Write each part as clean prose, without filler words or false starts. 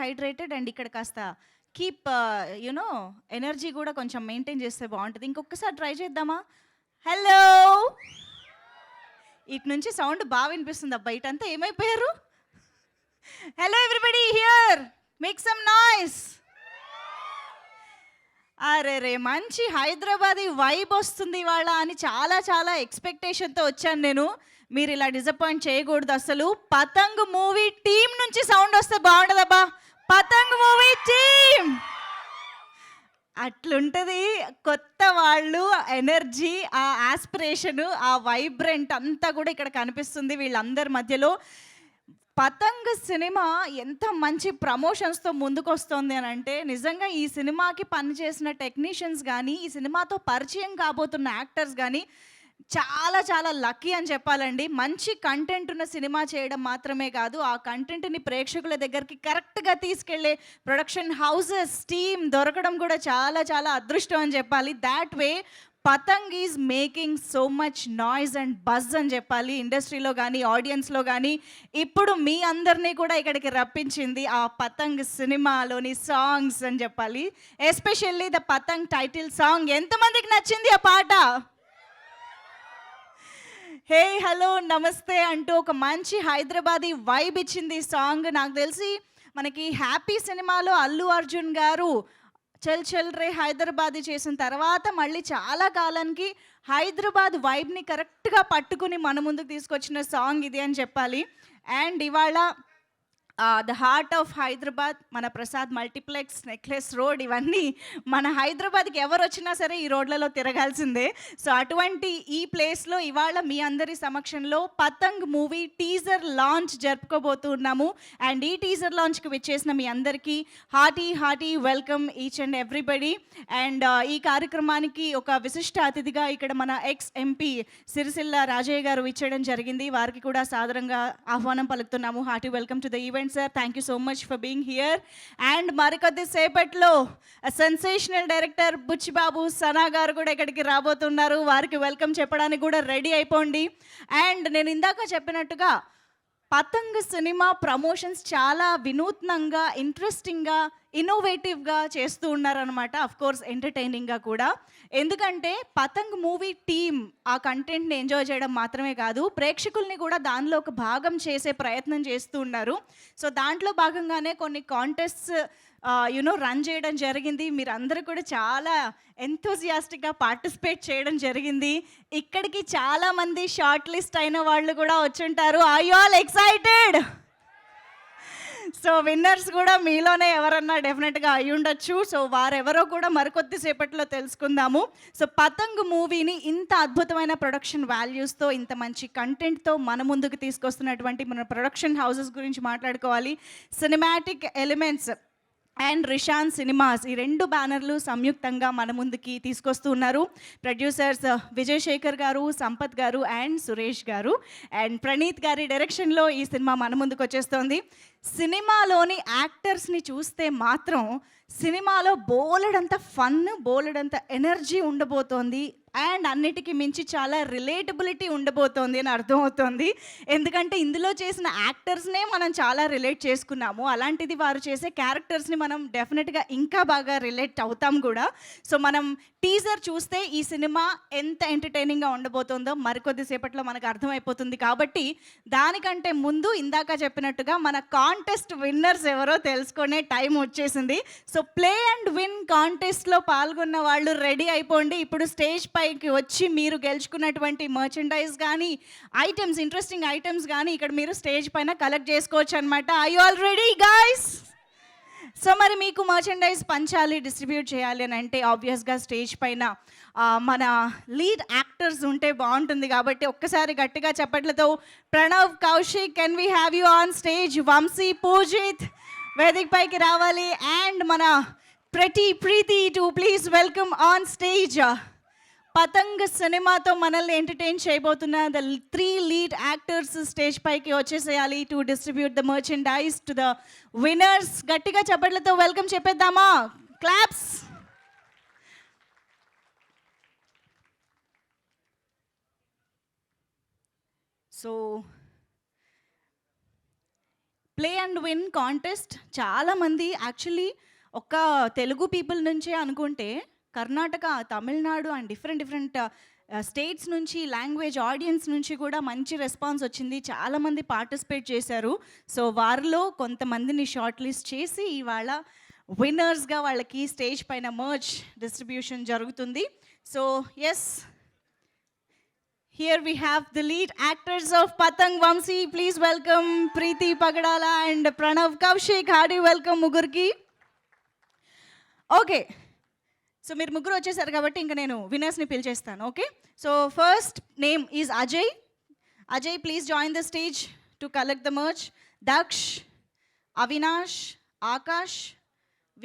Hydrated and ఇక్కడ కాస్త keep you know energy కూడా కొంచెం మెయింటైన్ చేస్తే బాగుంటుంది. ఇంకొకసారి ట్రై చేద్దామా? హలో! ఇటు నుంచి సౌండ్ బాగా వినిపిస్తుంది. అబ్బా ఇటంతా ఏమైపోయారు? Hello everybody here, make some noise. అరే మంచి హైదరాబాదీ వైబ్ వస్తుంది ఇవాళ అని చాలా చాలా ఎక్స్పెక్టేషన్తో వచ్చాను నేను. మీరు ఇలా డిసప్పాయింట్ చేయకూడదు అసలు. పతంగ్ మూవీ టీం నుంచి సౌండ్ వస్తే బాగుండదబ్బా. పతంగ్ మూవీ టీం అట్లుంటుంది. కొత్త వాళ్ళు, ఎనర్జీ, ఆ ఆస్పిరేషను, ఆ వైబ్రెంట్ అంతా కూడా ఇక్కడ కనిపిస్తుంది వీళ్ళందరి మధ్యలో. పతంగ్ సినిమా ఎంత మంచి ప్రమోషన్స్తో ముందుకు వస్తుంది అని అంటే, నిజంగా ఈ సినిమాకి పనిచేసిన టెక్నీషియన్స్ కానీ, ఈ సినిమాతో పరిచయం కాబోతున్న యాక్టర్స్ కానీ చాలా చాలా లక్కీ అని చెప్పాలండి. మంచి కంటెంట్ ఉన్న సినిమా చేయడం మాత్రమే కాదు, ఆ కంటెంట్ని ప్రేక్షకుల దగ్గరికి కరెక్ట్గా తీసుకెళ్లే ప్రొడక్షన్ హౌసెస్, టీమ్ దొరకడం కూడా చాలా చాలా అదృష్టం అని చెప్పాలి. That way Patang is making so much noise and buzz అని చెప్పాలి. ఇండస్ట్రీలో కానీ, ఆడియన్స్లో కానీ. ఇప్పుడు మీ అందరినీ కూడా ఇక్కడికి రప్పించింది ఆ పతంగ్ సినిమాలోని సాంగ్స్ అని చెప్పాలి. Especially the Patang title song. ఎంతమందికి నచ్చింది ఆ పాట? హే హలో నమస్తే అంటూ ఒక మంచి హైదరాబాదీ వైబ్ ఇచ్చింది ఈ సాంగ్. నాకు తెలిసి మనకి హ్యాపీ సినిమాలో అల్లు అర్జున్ గారు చల్ చల్ రే హైదరాబాదీ చేసిన తర్వాత మళ్ళీ చాలా కాలానికి హైదరాబాద్ వైబ్ని కరెక్ట్గా పట్టుకుని మన ముందుకు తీసుకొచ్చిన సాంగ్ ఇది అని చెప్పాలి. అండ్ ఇవాళ ద హార్ట్ ఆఫ్ హైదరాబాద్, మన ప్రసాద్ మల్టీప్లెక్స్, నెక్లెస్ రోడ్, ఇవన్నీ మన హైదరాబాద్కి ఎవరు వచ్చినా సరే ఈ రోడ్లలో తిరగాల్సిందే. సో అటువంటి ఈ ప్లేస్లో ఇవాళ మీ అందరి సమక్షంలో పతంగ్ మూవీ టీజర్ లాంచ్ జరుపుకోబోతున్నాము. అండ్ ఈ టీజర్ లాంచ్కి విచ్చేసిన మీ అందరికీ hearty welcome each and everybody. And ఈ కార్యక్రమానికి ఒక విశిష్ట అతిథిగా ఇక్కడ మన ఎక్స్ ఎంపీ సిరిసిల్ల రాజయ్య గారు విచ్చేయడం జరిగింది. వారికి కూడా సాదరంగా ఆహ్వానం పలుకుతున్నాము. Hearty welcome to the event sir. Thank you so much for being here. And మరికొద్ది సేపట్లో సెన్సేషనల్ డైరెక్టర్ బుచ్చిబాబు సనా గారు కూడా ఇక్కడికి రాబోతున్నారు. వారికి వెల్కమ్ చెప్పడానికి కూడా రెడీ అయిపోండి. అండ్ నేను ఇందాక చెప్పినట్టుగా పతంగ్ సినిమా ప్రమోషన్స్ చాలా వినూత్నంగా, ఇంట్రెస్టింగ్గా, ఇన్నోవేటివ్గా చేస్తూ ఉన్నారనమాట. అఫ్కోర్స్ ఎంటర్టైనింగ్గా కూడా. ఎందుకంటే పతంగ్ మూవీ టీమ్ ఆ కంటెంట్ని ఎంజాయ్ చేయడం మాత్రమే కాదు, ప్రేక్షకుల్ని కూడా దానిలో ఒక భాగం చేసే ప్రయత్నం చేస్తూ ఉన్నారు. సో దాంట్లో భాగంగానే కొన్ని కాంటెస్ట్స్ రన్ చేయడం జరిగింది. మీరు అందరూ కూడా చాలా ఎంతూజియాస్టిక్గా పార్టిసిపేట్ చేయడం జరిగింది. ఇక్కడికి చాలామంది షార్ట్ లిస్ట్ అయిన వాళ్ళు కూడా వచ్చుంటారు. Are you all excited? So winners కూడా మీలోనే ఎవరన్నా డెఫినెట్గా అయి ఉండొచ్చు. సో వారెవరో కూడా మరికొద్ది సేపట్లో తెలుసుకుందాము. సో పతంగ్ మూవీని ఇంత అద్భుతమైన ప్రొడక్షన్ వాల్యూస్తో, ఇంత మంచి కంటెంట్తో మన ముందుకు తీసుకొస్తున్నటువంటి మన ప్రొడక్షన్ హౌసెస్ గురించి మాట్లాడుకోవాలి. Cinematic elements and Rishan cinemas, ఈ రెండు బ్యానర్లు సంయుక్తంగా మన ముందుకి తీసుకొస్తూ ఉన్నారు. ప్రొడ్యూసర్స్ విజయ్ శేఖర్ గారు, సంపత్ గారు అండ్ సురేష్ గారు. అండ్ ప్రణీత్ గారి డైరెక్షన్లో ఈ సినిమా మన ముందుకు వచ్చేస్తోంది. సినిమాలోని యాక్టర్స్ని చూస్తే మాత్రం సినిమాలో బోలెడంత ఫన్, బోలెడంత ఎనర్జీ ఉండబోతోంది. అండ్ అన్నిటికీ మించి చాలా రిలేటబిలిటీ ఉండబోతోంది అని అర్థమవుతోంది. ఎందుకంటే ఇందులో చేసిన యాక్టర్స్నే మనం చాలా రిలేట్ చేసుకున్నాము. అలాంటిది వారు చేసే క్యారెక్టర్స్ని మనం డెఫినెట్గా ఇంకా బాగా రిలేట్ అవుతాం కూడా. సో మనం టీజర్ చూస్తే ఈ సినిమా ఎంత ఎంటర్టైనింగ్గా ఉండబోతోందో మరికొద్దిసేపట్లో మనకు అర్థమైపోతుంది. కాబట్టి దానికంటే ముందు ఇందాక చెప్పినట్టుగా మన కాంటెస్ట్ విన్నర్స్ ఎవరో తెలుసుకునే టైం వచ్చేసింది. సో ప్లే అండ్ విన్ కాంటెస్ట్లో పాల్గొన్న వాళ్ళు రెడీ అయిపోండి. ఇప్పుడు స్టేజ్ పైకి వచ్చి మీరు గెలుచుకున్నటువంటి మర్చెండైజ్ కానీ, ఐటమ్స్, ఇంట్రెస్టింగ్ ఐటమ్స్ కానీ ఇక్కడ మీరు స్టేజ్ పైన కలెక్ట్ చేసుకోవచ్చు అనమాట. I you all ready guys? So మరి మీకు మర్చెండైజ్ పంచాలి, డిస్ట్రిబ్యూట్ చేయాలి అని అంటే ఆబ్వియస్గా స్టేజ్ పైన మన లీడ్ యాక్టర్స్ ఉంటే బాగుంటుంది. కాబట్టి ఒక్కసారి గట్టిగా చప్పట్లతో Pranav, Kaushik, can we have you on stage? Vamshi, Poojith వేదిక పైకి రావాలి. అండ్ మన Preethi to please welcome on stage. Patang సినిమాతో మనల్ని ఎంటర్టైన్ చేయబోతున్న ద 3 లీడ్ యాక్టర్స్ స్టేజ్ పైకి వచ్చేసేయాలి to distribute the merchandise to the winners. గట్టిగా చప్పట్లతో వెల్కమ్ చెప్పేద్దామా? Claps. So play and win contest చాలామంది యాక్చువల్లీ ఒక్క తెలుగు పీపుల్ నుంచే అనుకుంటే Karnataka, Tamil Nadu and different different states నుంచి లాంగ్వేజ్ ఆడియన్స్ నుంచి కూడా మంచి రెస్పాన్స్ వచ్చింది. చాలామంది పార్టిసిపేట్ చేశారు. సో వారిలో కొంతమందిని షార్ట్ లిస్ట్ చేసి ఇవాళ విన్నర్స్గా వాళ్ళకి స్టేజ్ పైన మర్చ్ డిస్ట్రిబ్యూషన్ జరుగుతుంది. So yes, here we have the lead actors of Patang Vamsi. Please welcome Preeti Pagadala and Pranav Kaushik. Hearty welcome ముగ్గురికి. ఓకే, సో మీరు ముగ్గురు వచ్చేసారు కాబట్టి ఇంకా నేను విన్నర్స్ని పిలిచేస్తాను. Okay, so first name is Ajay. Ajay, please join the stage to collect the merch. Daksh, Avinash, Akash,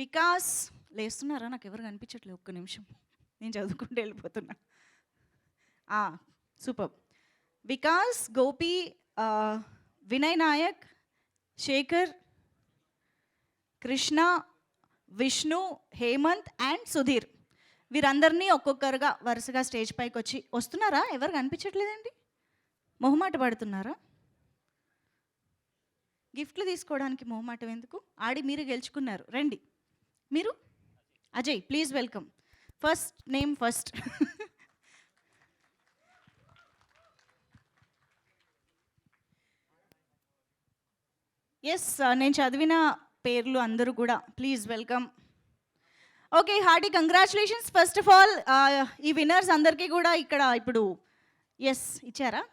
Vikas. లేస్తున్నారా? నాకు ఎవరు కనిపించట్లేదు, ఒక్క నిమిషం నేను చదువుకుంటూ వెళ్ళిపోతున్నా. సూపర్. వికాస్, గోపి, వినయ్ నాయక్, శేఖర్, కృష్ణ, విష్ణు, హేమంత్ అండ్ సుధీర్. వీరందరినీ ఒక్కొక్కరుగా వరుసగా స్టేజ్ పైకి వచ్చి వస్తున్నారా? ఎవరు కనిపించట్లేదండి, మొహమాట పడుతున్నారా? గిఫ్ట్లు తీసుకోవడానికి మొహమాటం ఎందుకు? ఆడి మీరు గెలుచుకున్నారు, రండి. మీరు Ajay, please welcome. First name first. Yes, నేను చదివిన పేర్లు అందరూ కూడా please welcome. Okay, hearty congratulations. First of all ఈ విన్నర్స్ అందరికీ కూడా ఇక్కడ ఇప్పుడు ఎస్ ఇచ్చారా?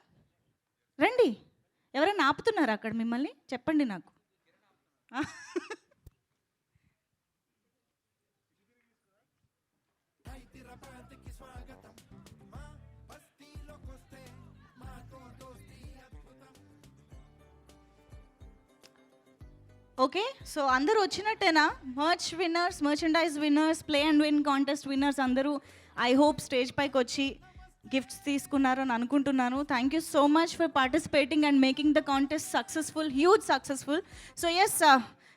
రండి. ఎవరైనా ఆపుతున్నారా అక్కడ మిమ్మల్ని? చెప్పండి నాకు. ఓకే, సో అందరూ వచ్చినట్టేనా? Merch winners, merchandise winners, play and win contest winners అందరూ ఐ హోప్ స్టేజ్ పైకి వచ్చి గిఫ్ట్స్ తీసుకున్నారు అని అనుకుంటున్నాను. Thank you so much for participating and making the contest successful, huge successful. So yes,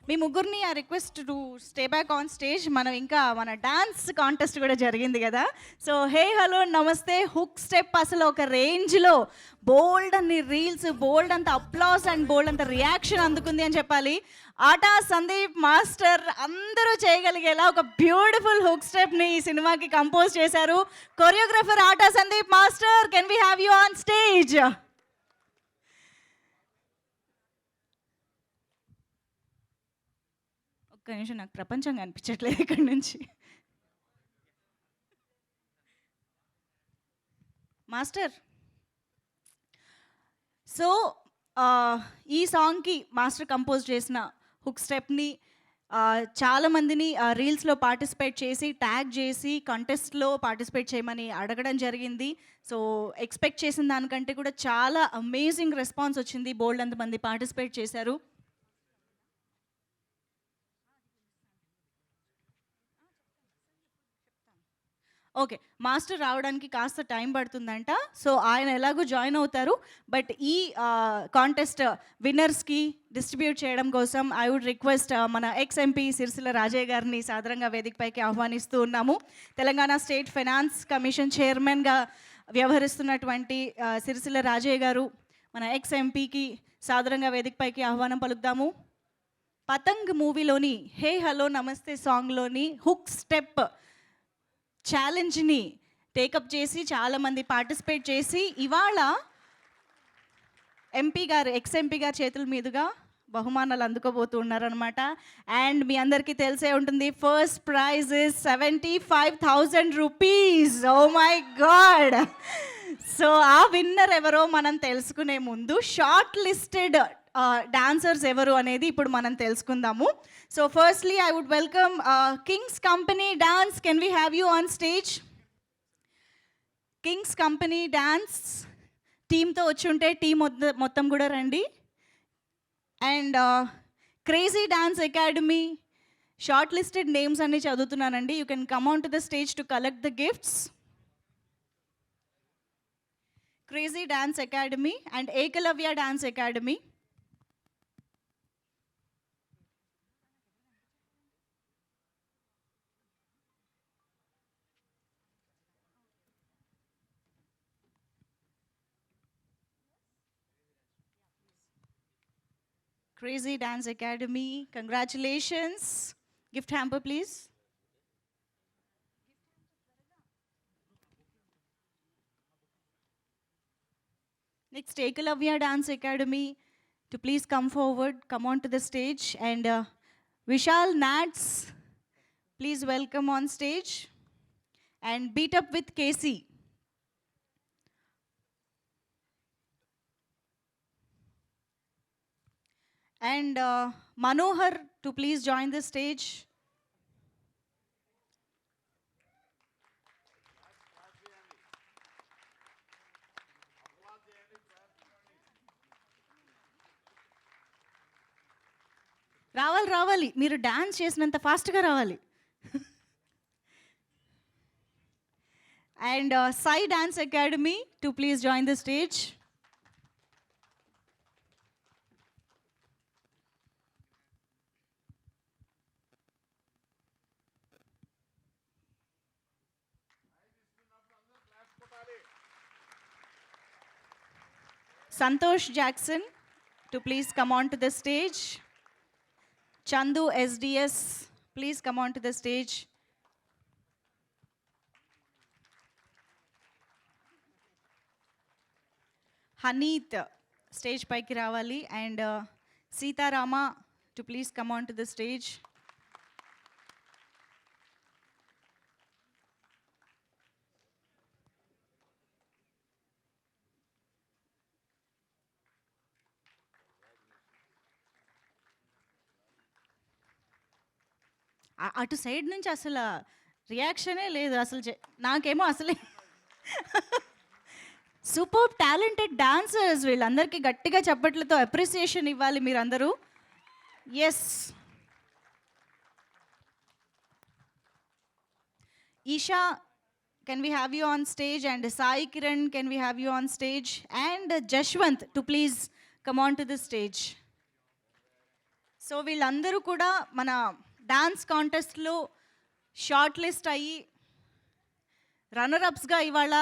మీ ముగ్గురిని ఆ request to stay back on stage. మనం ఇంకా మన డాన్స్ కాంటెస్ట్ కూడా జరిగింది కదా. So hey hello namaste hook step అసలు ఒక రేంజ్లో బోల్డ్ అన్ని రీల్స్, బోల్డ్ అంత అప్లాస్ అండ్ బోల్డ్ అంత రియాక్షన్ అందుకుంది అని చెప్పాలి. ఆటా సందీప్ మాస్టర్ అందరూ చేయగలిగేలా ఒక బ్యూటిఫుల్ హుక్ స్టెప్ని ఈ సినిమాకి కంపోజ్ చేశారు. Choreographer atta Sandeep master, can we have you on stage? ఒక్క నిమిషం, నాకు ప్రపంచం కనిపించట్లేదు ఇక్కడ నుంచి. మాస్టర్, సో ఈ సాంగ్కి మాస్టర్ కంపోజ్ చేసిన హుక్ స్టెప్ని చాలామందిని రీల్స్లో పార్టిసిపేట్ చేసి ట్యాగ్ చేసి కంటెస్ట్లో పార్టిసిపేట్ చేయమని అడగడం జరిగింది. సో ఎక్స్పెక్ట్ చేసిన దానికంటే కూడా చాలా అమేజింగ్ రెస్పాన్స్ వచ్చింది. బోల్డ్ అంతమంది పార్టిసిపేట్ చేశారు. ఓకే, మాస్టర్ రావడానికి కాస్త టైం పడుతుందంట. సో ఆయన ఎలాగో జాయిన్ అవుతారు. బట్ ఈ కాంటెస్ట్ విన్నర్స్కి డిస్ట్రిబ్యూట్ చేయడం కోసం ఐ వుడ్ రిక్వెస్ట్ మన ఎక్స్ ఎంపీ సిరిసిల్ల రాజయ్య గారిని సాదరంగా వేదికపైకి ఆహ్వానిస్తూ ఉన్నాము. తెలంగాణ స్టేట్ ఫైనాన్స్ కమిషన్ చైర్మన్గా వ్యవహరిస్తున్నటువంటి సిరిసిల్ల రాజయ్య గారు మన ఎక్స్ ఎంపీకి సాదరంగా వేదికపైకి ఆహ్వానం పలుకుదాము. పతంగ్ మూవీలోని హే హలో నమస్తే సాంగ్లోని హుక్ స్టెప్ ఛాలెంజ్ని టేకప్ చేసి చాలామంది పార్టిసిపేట్ చేసి ఇవాళ ఎంపీ గారు, ఎక్స్ ఎంపీ గారి చేతుల మీదుగా బహుమానాలు అందుకోబోతూ ఉన్నారనమాట. అండ్ మీ అందరికీ తెలిసే ఉంటుంది, first prize is 75,000 rupees. Oh my God. So ఆ విన్నర్ ఎవరో మనం తెలుసుకునే ముందు షార్ట్ లిస్టెడ్ డాన్సర్స్ ఎవరు అనేది ఇప్పుడు మనం తెలుసుకుందాము. So firstly I would welcome Kings Company Dance. Can we have you on stage? Kings Company Dance టీంతో వచ్చి ఉంటే టీం మొత్తం కూడా రండి. And Crazy Dance Academy shortlisted names అన్ని చదువుతున్నానండి. You can come on to the stage to collect the gifts. Crazy Dance Academy and Ekalavya Dance Academy. Crazy Dance Academy. Congratulations. Gift hamper, please. Next, Ekalavya Dance Academy to please come forward, come on to the stage. And Vishal Nats, please welcome on stage. And Beat Up with Casey. And Manohar to please join the stage. రావాలి మీరు dance చేసినంత ఫాస్ట్గా రావాలి. And Sai dance academy to please join the stage. Santosh Jackson to please come on to the stage. Chandu SDS, please come on to the stage. Haneet, stage paiki ravali. And Sita Rama to please come on to the stage. అటు side నుంచి అసలు రియాక్షనే లేదు అసలు. నాకేమో అసలే super talented dancers, వీళ్ళందరికీ గట్టిగా చప్పట్లతో అప్రిసియేషన్ ఇవ్వాలి మీరందరూ. Yes, Esha, can we have you on stage? And Sai Kiran, can we have you on stage? And Jashwanth to please come on to the stage. So వీళ్ళందరూ కూడా మన డాన్స్ కాంటెస్ట్లో షార్ట్ లిస్ట్ అయ్యి రన్నర్ అప్స్గా ఇవాళ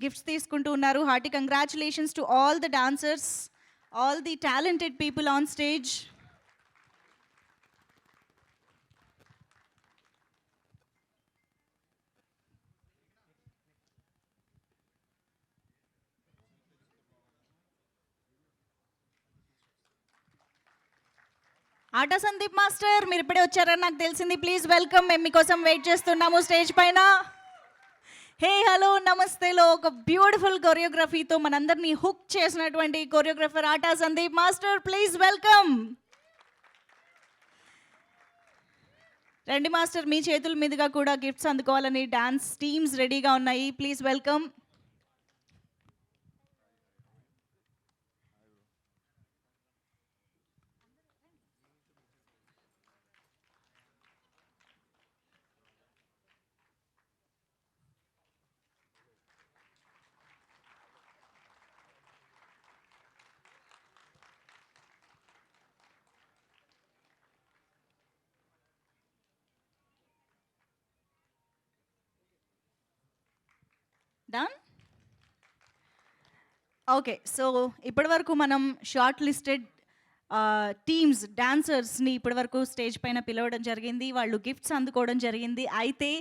గిఫ్ట్స్ తీసుకుంటూ ఉన్నారు. Hearty congratulations to all the dancers, all the talented people on stage. Aata Sandeep master, మీరు ఇప్పుడే వచ్చారని నాకు తెలిసింది. ప్లీజ్ వెల్కమ్, మేము మీకోసం వెయిట్ చేస్తున్నాము స్టేజ్ పైన. హే హలో నమస్తేలో ఒక బ్యూటిఫుల్ కొరియోగ్రఫీతో మనందరినీ హుక్ చేసినటువంటి choreographer atta Sandeep master, please welcome. రండి మాస్టర్, మీ చేతుల మీదుగా కూడా గిఫ్ట్స్ అందుకోవాలని డాన్స్ టీమ్స్ రెడీగా ఉన్నాయి. Please welcome. Done. Okay, so ఇప్పటివరకు మనం షార్ట్ లిస్టెడ్ టీమ్స్ డాన్సర్స్ని ఇప్పటివరకు స్టేజ్ పైన పిలవడం జరిగింది, వాళ్ళు గిఫ్ట్స్ అందుకోవడం జరిగింది. అయితే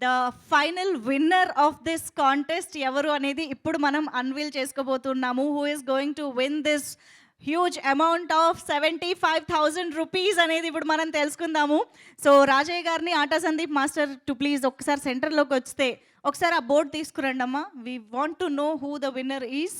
the final winner of this contest ఎవరు అనేది ఇప్పుడు మనం అన్వీల్ చేసుకోబోతున్నాము. Who is going to win this huge amount of 75,000 rupees అనేది ఇప్పుడు మనం తెలుసుకుందాము. సో రాజయ్య గారిని, Aata Sandeep master to please ఒకసారి సెంటర్లోకి వస్తే ఒకసారి ఆ బోర్డు తీసుకురండి అమ్మా. We want to know who the winner is.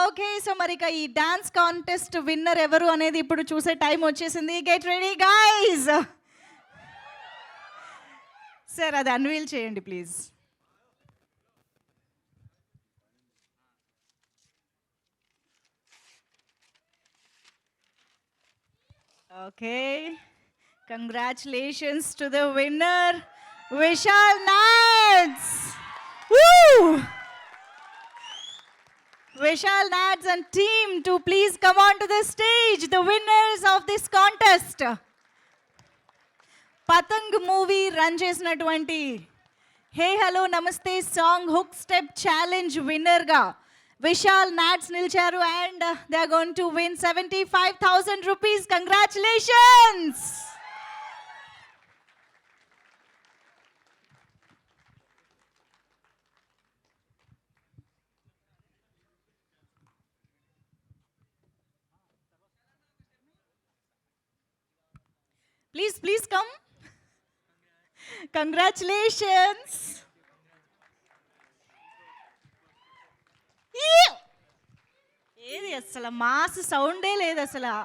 Okay, so మరి ఇక ఈ డాన్స్ కాంటెస్ట్ విన్నర్ ఎవరు అనేది ఇప్పుడు చూసే టైం వచ్చేసింది. Get ready guys. సార్ అది అన్వీల్ చేయండి please. Okay, congratulations to the winner, Vishal Nats. Woo! Vishal Nats and team to please come on to the stage, the winners of this contest. Patang movie run చేసినటువంటి hey hello namaste song hook step challenge విన్నర్గా విశాల్ నాట్స్ నిలిచారు and they are going to win 75,000 rupees. Congratulations. Please come. Congratulations. ఏది అసలు mass సౌండే లేదు అసలు.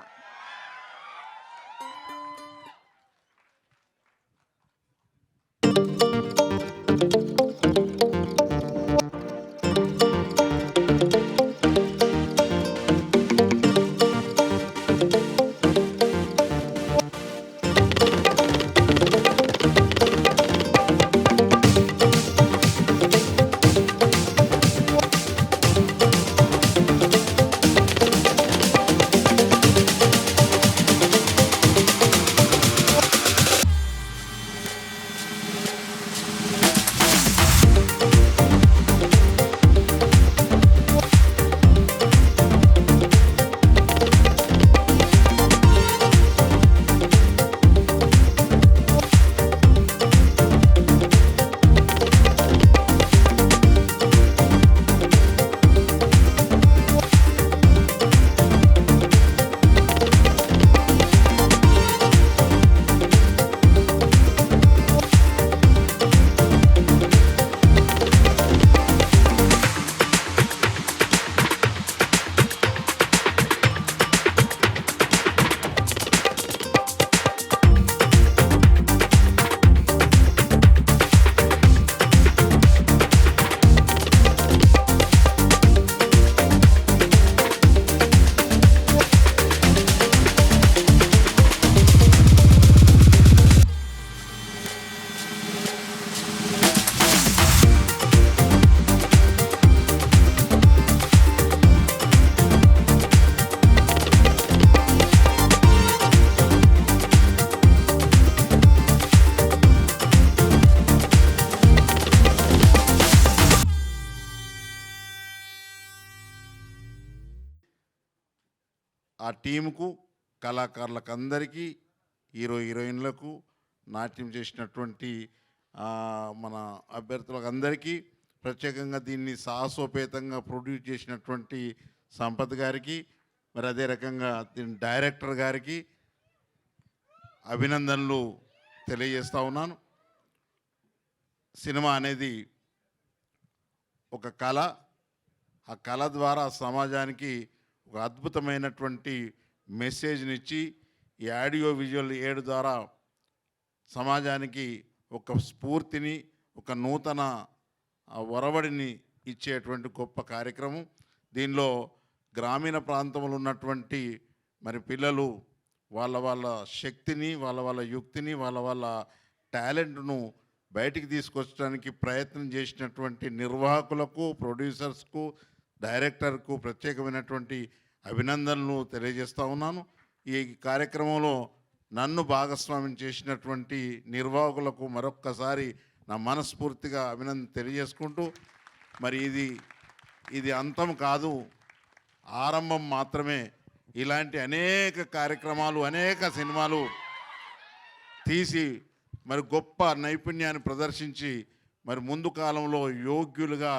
ఆ టీముకు, కళాకారులకు అందరికీ, హీరోయిన్లకు, నాట్యం చేసినటువంటి మన అభ్యర్థులకు అందరికీ, ప్రత్యేకంగా దీన్ని సాహసోపేతంగా ప్రొడ్యూస్ చేసినటువంటి సంపత్ గారికి, మరి అదే రకంగా దీని డైరెక్టర్ గారికి అభినందనలు తెలియజేస్తూ ఉన్నాను. సినిమా అనేది ఒక కళ. ఆ కళ ద్వారా సమాజానికి ఒక అద్భుతమైనటువంటి మెసేజ్నిచ్చి ఈ ఆడియో విజువల్ ఏడు ద్వారా సమాజానికి ఒక స్ఫూర్తిని, ఒక నూతన ఒరవడిని ఇచ్చేటువంటి గొప్ప కార్యక్రమం. దీనిలో గ్రామీణ ప్రాంతంలో ఉన్నటువంటి మరి పిల్లలు వాళ్ళ శక్తిని, వాళ్ళ యుక్తిని, వాళ్ళ టాలెంట్ను బయటికి తీసుకొచ్చడానికి ప్రయత్నం చేసినటువంటి నిర్వాహకులకు, ప్రొడ్యూసర్స్కు, డైరెక్టర్కు ప్రత్యేకమైనటువంటి అభినందనలు తెలియజేస్తూ ఉన్నాను. ఈ కార్యక్రమంలో నన్ను భాగస్వామ్యం చేసినటువంటి నిర్వాహకులకు మరొక్కసారి నా మనస్ఫూర్తిగా అభినందన తెలియజేసుకుంటూ, మరి ఇది అంతం కాదు, ఆరంభం మాత్రమే. ఇలాంటి అనేక కార్యక్రమాలు, అనేక సినిమాలు తీసి మరి గొప్ప నైపుణ్యాన్ని ప్రదర్శించి మరి ముందు కాలంలో యోగ్యులుగా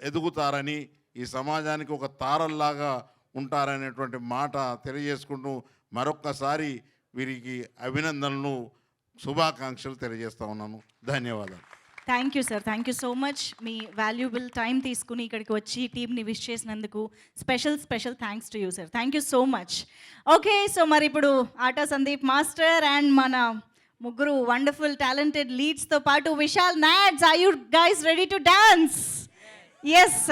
ఎదుగుతారని, ఈ సమాజానికి ఒక తారల్లాగా ఉంటారనేటువంటి మాట తెలియజేసుకుంటూ మరొక్కసారి వీరికి అభినందనలు, శుభాకాంక్షలు తెలియజేస్తా ఉన్నాను. ధన్యవాదాలు. Thank you sir, thank you so much. Me valuable time తీసుకుని ఇక్కడికి వచ్చి టీమ్ని విష్ చేసినందుకు special thanks to you sir. Thank you so much. Okay, so మరి ఇప్పుడు ఆటా సందీప్ మాస్టర్ అండ్ మన ముగ్గురు వండర్ఫుల్ టాలెంటెడ్ లీడ్స్తో పాటు విశాల్ నాట్స్, are you guys ready to dance? Yes.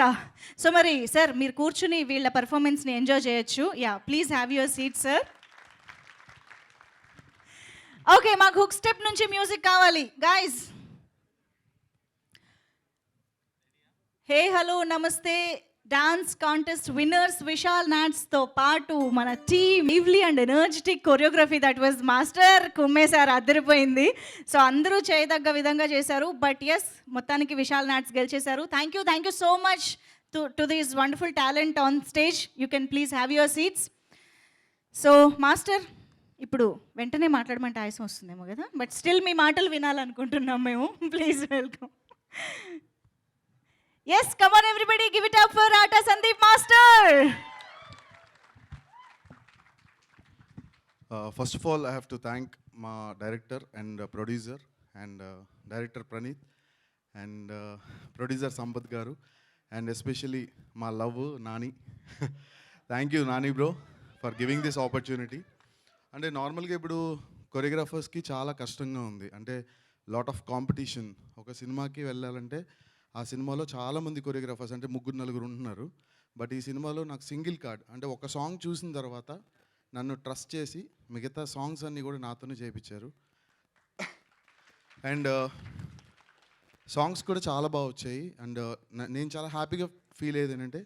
So మరి సార్ మీరు కూర్చుని వీళ్ళ పర్ఫార్మెన్స్ని ఎంజాయ్ చేయొచ్చు. Yeah, please have your seat sir. Okay, మాకు హుక్ స్టెప్ నుంచి మ్యూజిక్ కావాలి guys. Hey hello namaste dance contest winners Vishal నాట్స్తో పాటు మన team lively and energetic choreography that was master కుమ్మేశారు, అదిరిపోయింది. సో అందరూ చేయదగ్గ విధంగా చేశారు. బట్ ఎస్, మొత్తానికి విశాల్ నాట్స్ గెలిచేశారు. Thank you so much to this wonderful talent on stage. You can please have your seats. So master, ఇప్పుడు వెంటనే మాట్లాడమంటే ఆయాసం వస్తుందేమో కదా, బట్ స్టిల్ మీ మాటలు వినాలనుకుంటున్నాం మేము. Please welcome. Yes, come on everybody, give it up for Ata Sandeep Master. First of all, I have to thank my director and producer and director Praneeth and producer Sampath Garu and especially my love Nani. Thank you Nani bro for giving this opportunity. అంటే నార్మల్గా ఇప్పుడు కొరియోగ్రాఫర్స్కి చాలా కష్టంగా ఉంది. అంటే lot of competition. ఒక సినిమాకి వెళ్ళాలంటే ఆ సినిమాలో చాలామంది కొరియోగ్రాఫర్స్ అంటే 3-4 ఉంటున్నారు. బట్ ఈ సినిమాలో నాకు సింగిల్ కార్డ్, అంటే ఒక సాంగ్ చూసిన తర్వాత నన్ను ట్రస్ట్ చేసి మిగతా సాంగ్స్ అన్నీ కూడా నాతోనే చేయించారు. అండ్ సాంగ్స్ కూడా చాలా బాగా వచ్చాయి. అండ్ నేను చాలా హ్యాపీగా ఫీల్ అయ్యేది ఏంటంటే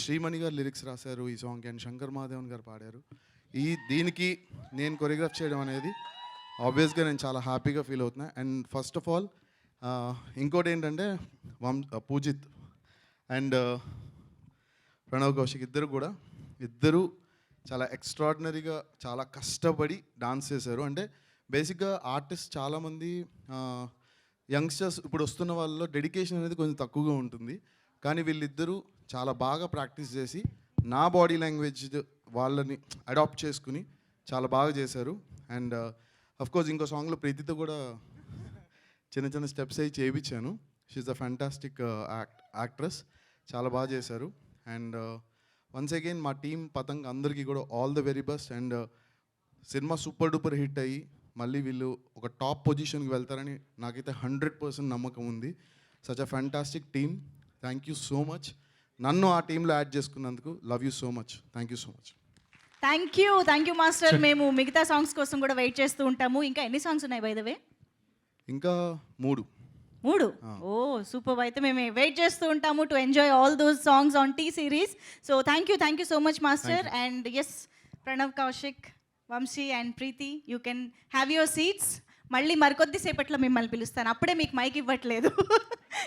శ్రీమణి గారు లిరిక్స్ రాశారు ఈ సాంగ్కి అండ్ శంకర్ మహాదేవన్ గారు పాడారు. దీనికి నేను కొరియోగ్రాఫ్ చేయడం అనేది ఆబ్వియస్గా నేను చాలా హ్యాపీగా ఫీల్ అవుతున్నా. అండ్ ఫస్ట్ ఆఫ్ ఆల్ ఇంకోటి ఏంటంటే పూజిత్ అండ్ ప్రణవ్ కౌశిక్ ఇద్దరు చాలా ఎక్స్ట్రాడినరీగా చాలా కష్టపడి డాన్స్ చేశారు. అంటే బేసిక్గా ఆర్టిస్ట్ చాలామంది యంగ్స్టర్స్ ఇప్పుడు వస్తున్న వాళ్ళలో డెడికేషన్ అనేది కొంచెం తక్కువగా ఉంటుంది. కానీ వీళ్ళిద్దరూ చాలా బాగా ప్రాక్టీస్ చేసి నా బాడీ లాంగ్వేజ్ వాళ్ళని అడాప్ట్ చేసుకుని చాలా బాగా చేశారు. అండ్ అఫ్కోర్స్ ఇంకో సాంగ్లో ప్రీతితో కూడా చిన్న స్టెప్స్ అయ్యి చేయించాను. షీఈస్ అ ఫ్యాంటాస్టిక్ యాక్ట్రెస్, చాలా బాగా చేశారు. అండ్ వన్స్ అగైన్ మా టీమ్ పతంగ్ అందరికీ కూడా all the very best. And cinema super duper hit అయ్యి మళ్ళీ వీళ్ళు ఒక టాప్ పొజిషన్కి వెళ్తారని నాకైతే 100% నమ్మకం ఉంది. Such a fantastic team. Thank you so much. నన్ను ఆ టీంలో యాడ్ చేసుకున్నందుకు love you so much. Thank you so much. Thank you master. మేము మిగతా సాంగ్స్ కోసం కూడా వెయిట్ చేస్తూ ఉంటాము. ఇంకా ఎన్ని సాంగ్స్ ఉన్నాయి బై ద వే? ఇంకా 3. Oh super. అయితే మేము వెయిట్ చేస్తూ ఉంటాము to enjoy all those songs on T series. So thank you so much master. And yes, Pranav Kaushik, Vamshi and Preethi, you can have your seats. మళ్ళీ మరికొద్ది సేపట్లో మిమ్మల్ని పిలుస్తాను. అప్పుడే మీకు మైక్ ఇవ్వట్లేదు,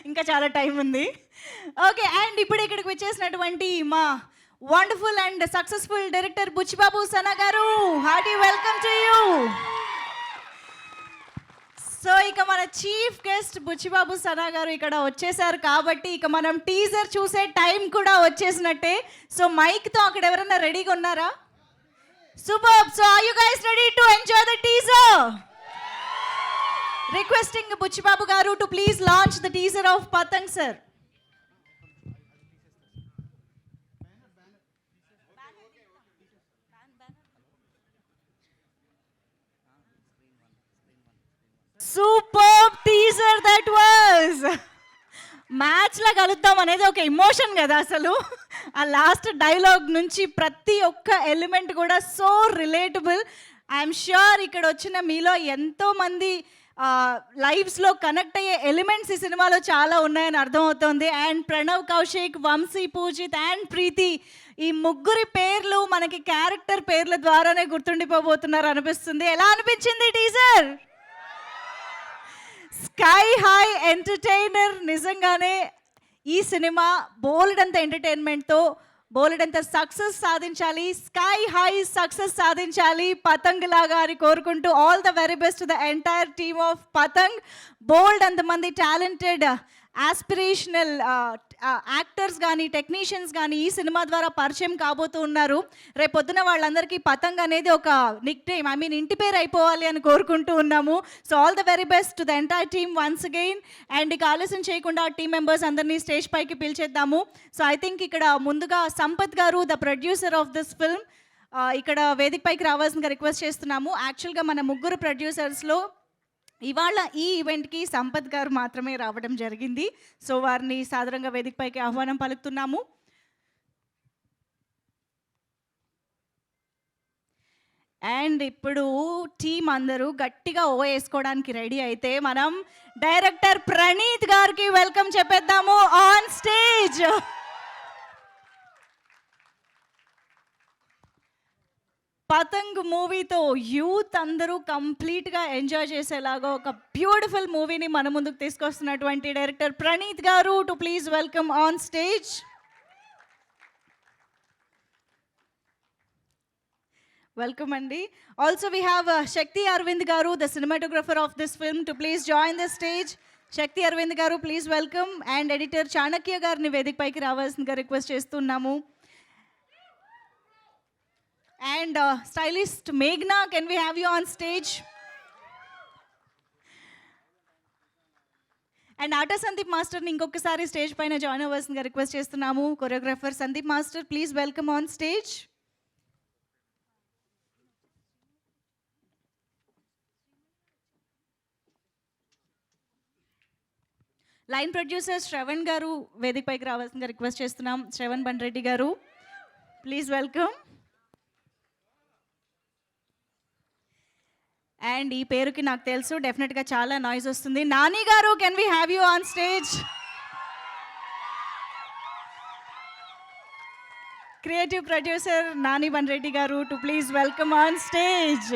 ఇంకా చాలా టైం ఉంది. ఓకే, అండ్ ఇప్పుడు ఇక్కడికి వచ్చేసినటువంటి మా wonderful and successful director Buchi Babu Sana గారు, hearty welcome to you. So ఇక మన చీఫ్ గెస్ట్ బుచ్చిబాబు సనా గారు ఇక్కడ వచ్చేసారు కాబట్టి ఇక మనం టీజర్ చూసే టైం కూడా వచ్చేసినట్టే. సో మైక్తో అక్కడ ఎవరైనా రెడీగా ఉన్నారా? Super. So are you guys ready to enjoy the teaser? Requesting Buchi Babu గారు to please launch the teaser of Patang sir. Super teaser that was. మ్యాచ్లో కలుద్దాం అనేది ఒక ఎమోషన్ కదా అసలు. ఆ లాస్ట్ డైలాగ్ నుంచి ప్రతి ఒక్క ఎలిమెంట్ కూడా సో రిలేటబుల్. ఐఎమ్ ష్యూర్ ఇక్కడ వచ్చిన మీలో ఎంతోమంది లైఫ్స్లో కనెక్ట్ అయ్యే ఎలిమెంట్స్ ఈ సినిమాలో చాలా ఉన్నాయని అర్థమవుతుంది. అండ్ ప్రణవ్ కౌశిక్, వంశీ, పూజిత్ అండ్ ప్రీతి, ఈ ముగ్గురి పేర్లు మనకి క్యారెక్టర్ పేర్ల ద్వారానే గుర్తుండిపోబోతున్నారు అనిపిస్తుంది. ఎలా అనిపించింది టీజర్? Sky high entertainer. నిజంగానే ఈ సినిమా బోలెడంత ఎంటర్టైన్మెంట్తో బోలెడంత సక్సెస్ సాధించాలి, స్కై హై సక్సెస్ సాధించాలి పతంగ్ లాగా అని కోరుకుంటూ all the very best to the entire team of Patang. బోల్డ్ అంతమంది టాలెంటెడ్ ఆస్పిరేషనల్ యాక్టర్స్ కానీ టెక్నీషియన్స్ కానీ ఈ సినిమా ద్వారా పరిచయం కాబోతూ ఉన్నారు. రేపొద్దున వాళ్ళందరికీ పతంగ్ అనేది ఒక నిక్ నేమ్, ఐ మీన్ ఇంటి పేరు అయిపోవాలి అని కోరుకుంటూ ఉన్నాము. So all the very best to the entire team once again. And ఇక ఆలస్యం చేయకుండా టీమ్ మెంబర్స్ అందరినీ స్టేజ్ పైకి పిలిచేద్దాము. సో ఐ థింక్ ఇక్కడ ముందుగా సంపత్ గారు, the producer of this film, ఇక్కడ వేదిక పైకి రావాల్సిందిగా రిక్వెస్ట్ చేస్తున్నాము. యాక్చువల్గా మన ముగ్గురు ప్రొడ్యూసర్స్లో ఇవాళ ఈ ఈవెంట్కి సంపత్ గారు మాత్రమే రావడం జరిగింది. సో వారిని సాదరంగా వేదికపైకి ఆహ్వానం పలుకుతున్నాము. అండ్ ఇప్పుడు టీం అందరూ గట్టిగా ఓ వేసుకోవడానికి రెడీ అయితే మనం డైరెక్టర్ ప్రణీత్ గారికి వెల్కమ్ చెప్పేద్దాము ఆన్ స్టేజ్. పతంగ్ మూవీతో యూత్ అందరూ కంప్లీట్గా ఎంజాయ్ చేసేలాగా ఒక బ్యూటిఫుల్ మూవీని మన ముందుకు తీసుకొస్తున్నటువంటి డైరెక్టర్ ప్రణీత్ గారు to please welcome on stage. Welcome అండి. Also we have Shakti Aravind గారు, the cinematographer of this film, to please join the stage. Shakti Aravind గారు please welcome. And editor Chanakya గారిని వేదికపైకి రావాల్సిందిగా రిక్వెస్ట్ చేస్తున్నాము. And stylist Meghna, can we have you on stage? And Ata Sandeep Master ni inkokasari stage paina join avvasinga request chestunamu. Choreographer Sandeep Master, please welcome on stage. Line producer Shravan garu వేదికపైకి రావాల్సిందిగా request చేస్తున్నాం. శ్రవణ్ బండ్రెడ్డి గారు, please welcome. And ఈ పేరుకి నాకు తెలుసు డెఫినెట్గా చాలా నాయిస్ వస్తుంది. నాని గారు, can we have you on stage? Creative producer Nani Bandreddy గారు to please welcome on stage.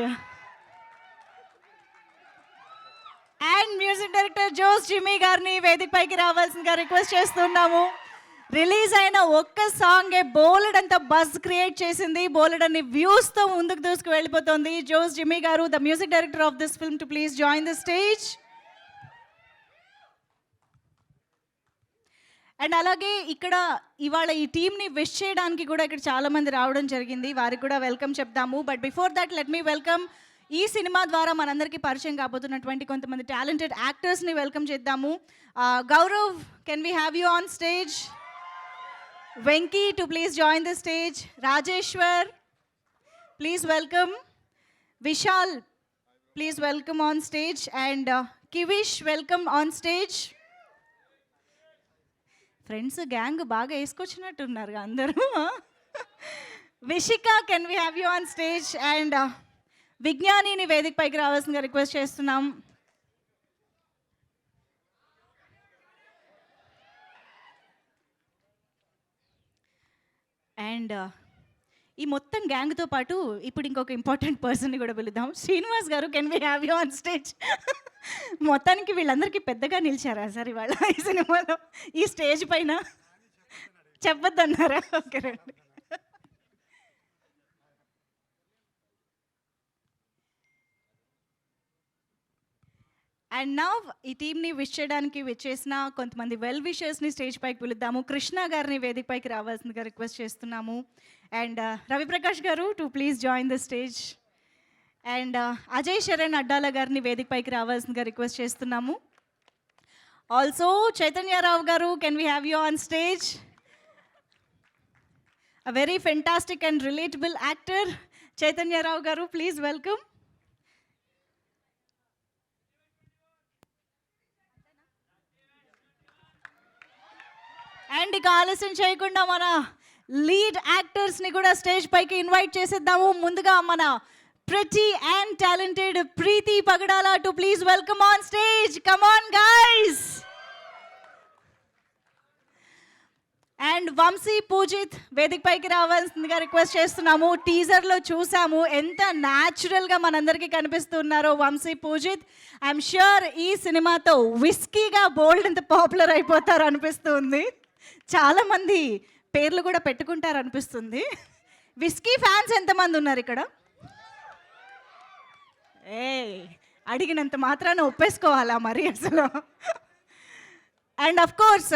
And music director Jose Jimmy గారిని వేదికపైకి రావాల్సిందిగా రిక్వెస్ట్ చేస్తున్నాము. రిలీజ్ అయిన ఒక్క సాంగే బోలెడంత బజ్ క్రియేట్ చేసింది, బోలెడన్ని వ్యూస్తో ముందుకు దూసుకు వెళ్ళిపోతుంది. Jose Jimmy garu, the music director of this film, to please join the stage. And అలాగే ఇక్కడ ఇవాళ ఈ టీమ్ని విష్ చేయడానికి కూడా ఇక్కడ చాలామంది రావడం జరిగింది, వారికి కూడా వెల్కమ్ చెప్తాము. But before that let me welcome ఈ సినిమా ద్వారా మనందరికీ పరిచయం కాబోతున్నటువంటి కొంతమంది టాలెంటెడ్ యాక్టర్స్ని వెల్కమ్ చేద్దాము. Gaurav, can we have you on stage? Venki, to please join the stage. Rajeshwar, please welcome. Vishal, please welcome on stage. And Kivish, welcome on stage. Friends, gang baga eskochinatunnaru andaru. Vishika, can we have you on stage? And Vignani ni Vedik paiki ravalsinga request chestunnam. And ఈ మొత్తం గ్యాంగ్తో పాటు ఇప్పుడు ఇంకొక important పర్సన్ని కూడా పిలుద్దాం. శ్రీనివాస్ గారు, can we have you on stage? మొత్తానికి వీళ్ళందరికీ పెద్దగా నిలిచారా సార్ ఇవాళ ఈ సినిమాలో? ఈ స్టేజ్ పైన చెప్పొద్దన్నారా? ఓకే రండి. అండ్ నా ఈ టీమ్ని విష్ చేయడానికి విచ్చేసిన కొంతమంది వెల్ విషర్స్ని స్టేజ్ పైకి పిలుద్దాము. కృష్ణ గారిని వేదిక పైకి రావాల్సిందిగా రిక్వెస్ట్ చేస్తున్నాము. And Raviprakash garu, to please join the stage. And Ajay Saran Addala గారిని వేదిక పైకి రావాల్సిందిగా రిక్వెస్ట్ చేస్తున్నాము. Also Chaitanya Rao garu, can we have you on stage? A very fantastic and relatable actor Chaitanya Rao garu, please welcome. And ఇక ఆలస్యం చేయకుండా మన లీడ్ యాక్టర్స్ని కూడా స్టేజ్ పైకి ఇన్వైట్ చేసేద్దాము. ముందుగా మన pretty and talented Preethi Pagadala, to please welcome on stage. Come on guys. And Vamshi Poojith వేదిక పైకి రావాల్సిందిగా రిక్వెస్ట్ చేస్తున్నాము. టీజర్లో చూసాము ఎంత న్యాచురల్గా మనందరికీ కనిపిస్తున్నారో వంశీ పూజిత్. ఐఎమ్ ష్యూర్ ఈ సినిమాతో విస్కీగా బోల్డ్ అంత పాపులర్ అయిపోతారు అనిపిస్తుంది. చాలామంది పేర్లు కూడా పెట్టుకుంటారు అనిపిస్తుంది. విస్కీ ఫ్యాన్స్ ఎంతమంది ఉన్నారు ఇక్కడ? అడిగినంత మాత్రాన ఒప్పేసుకోవాలా మరి అసలు? అండ్ అఫ్ కోర్స్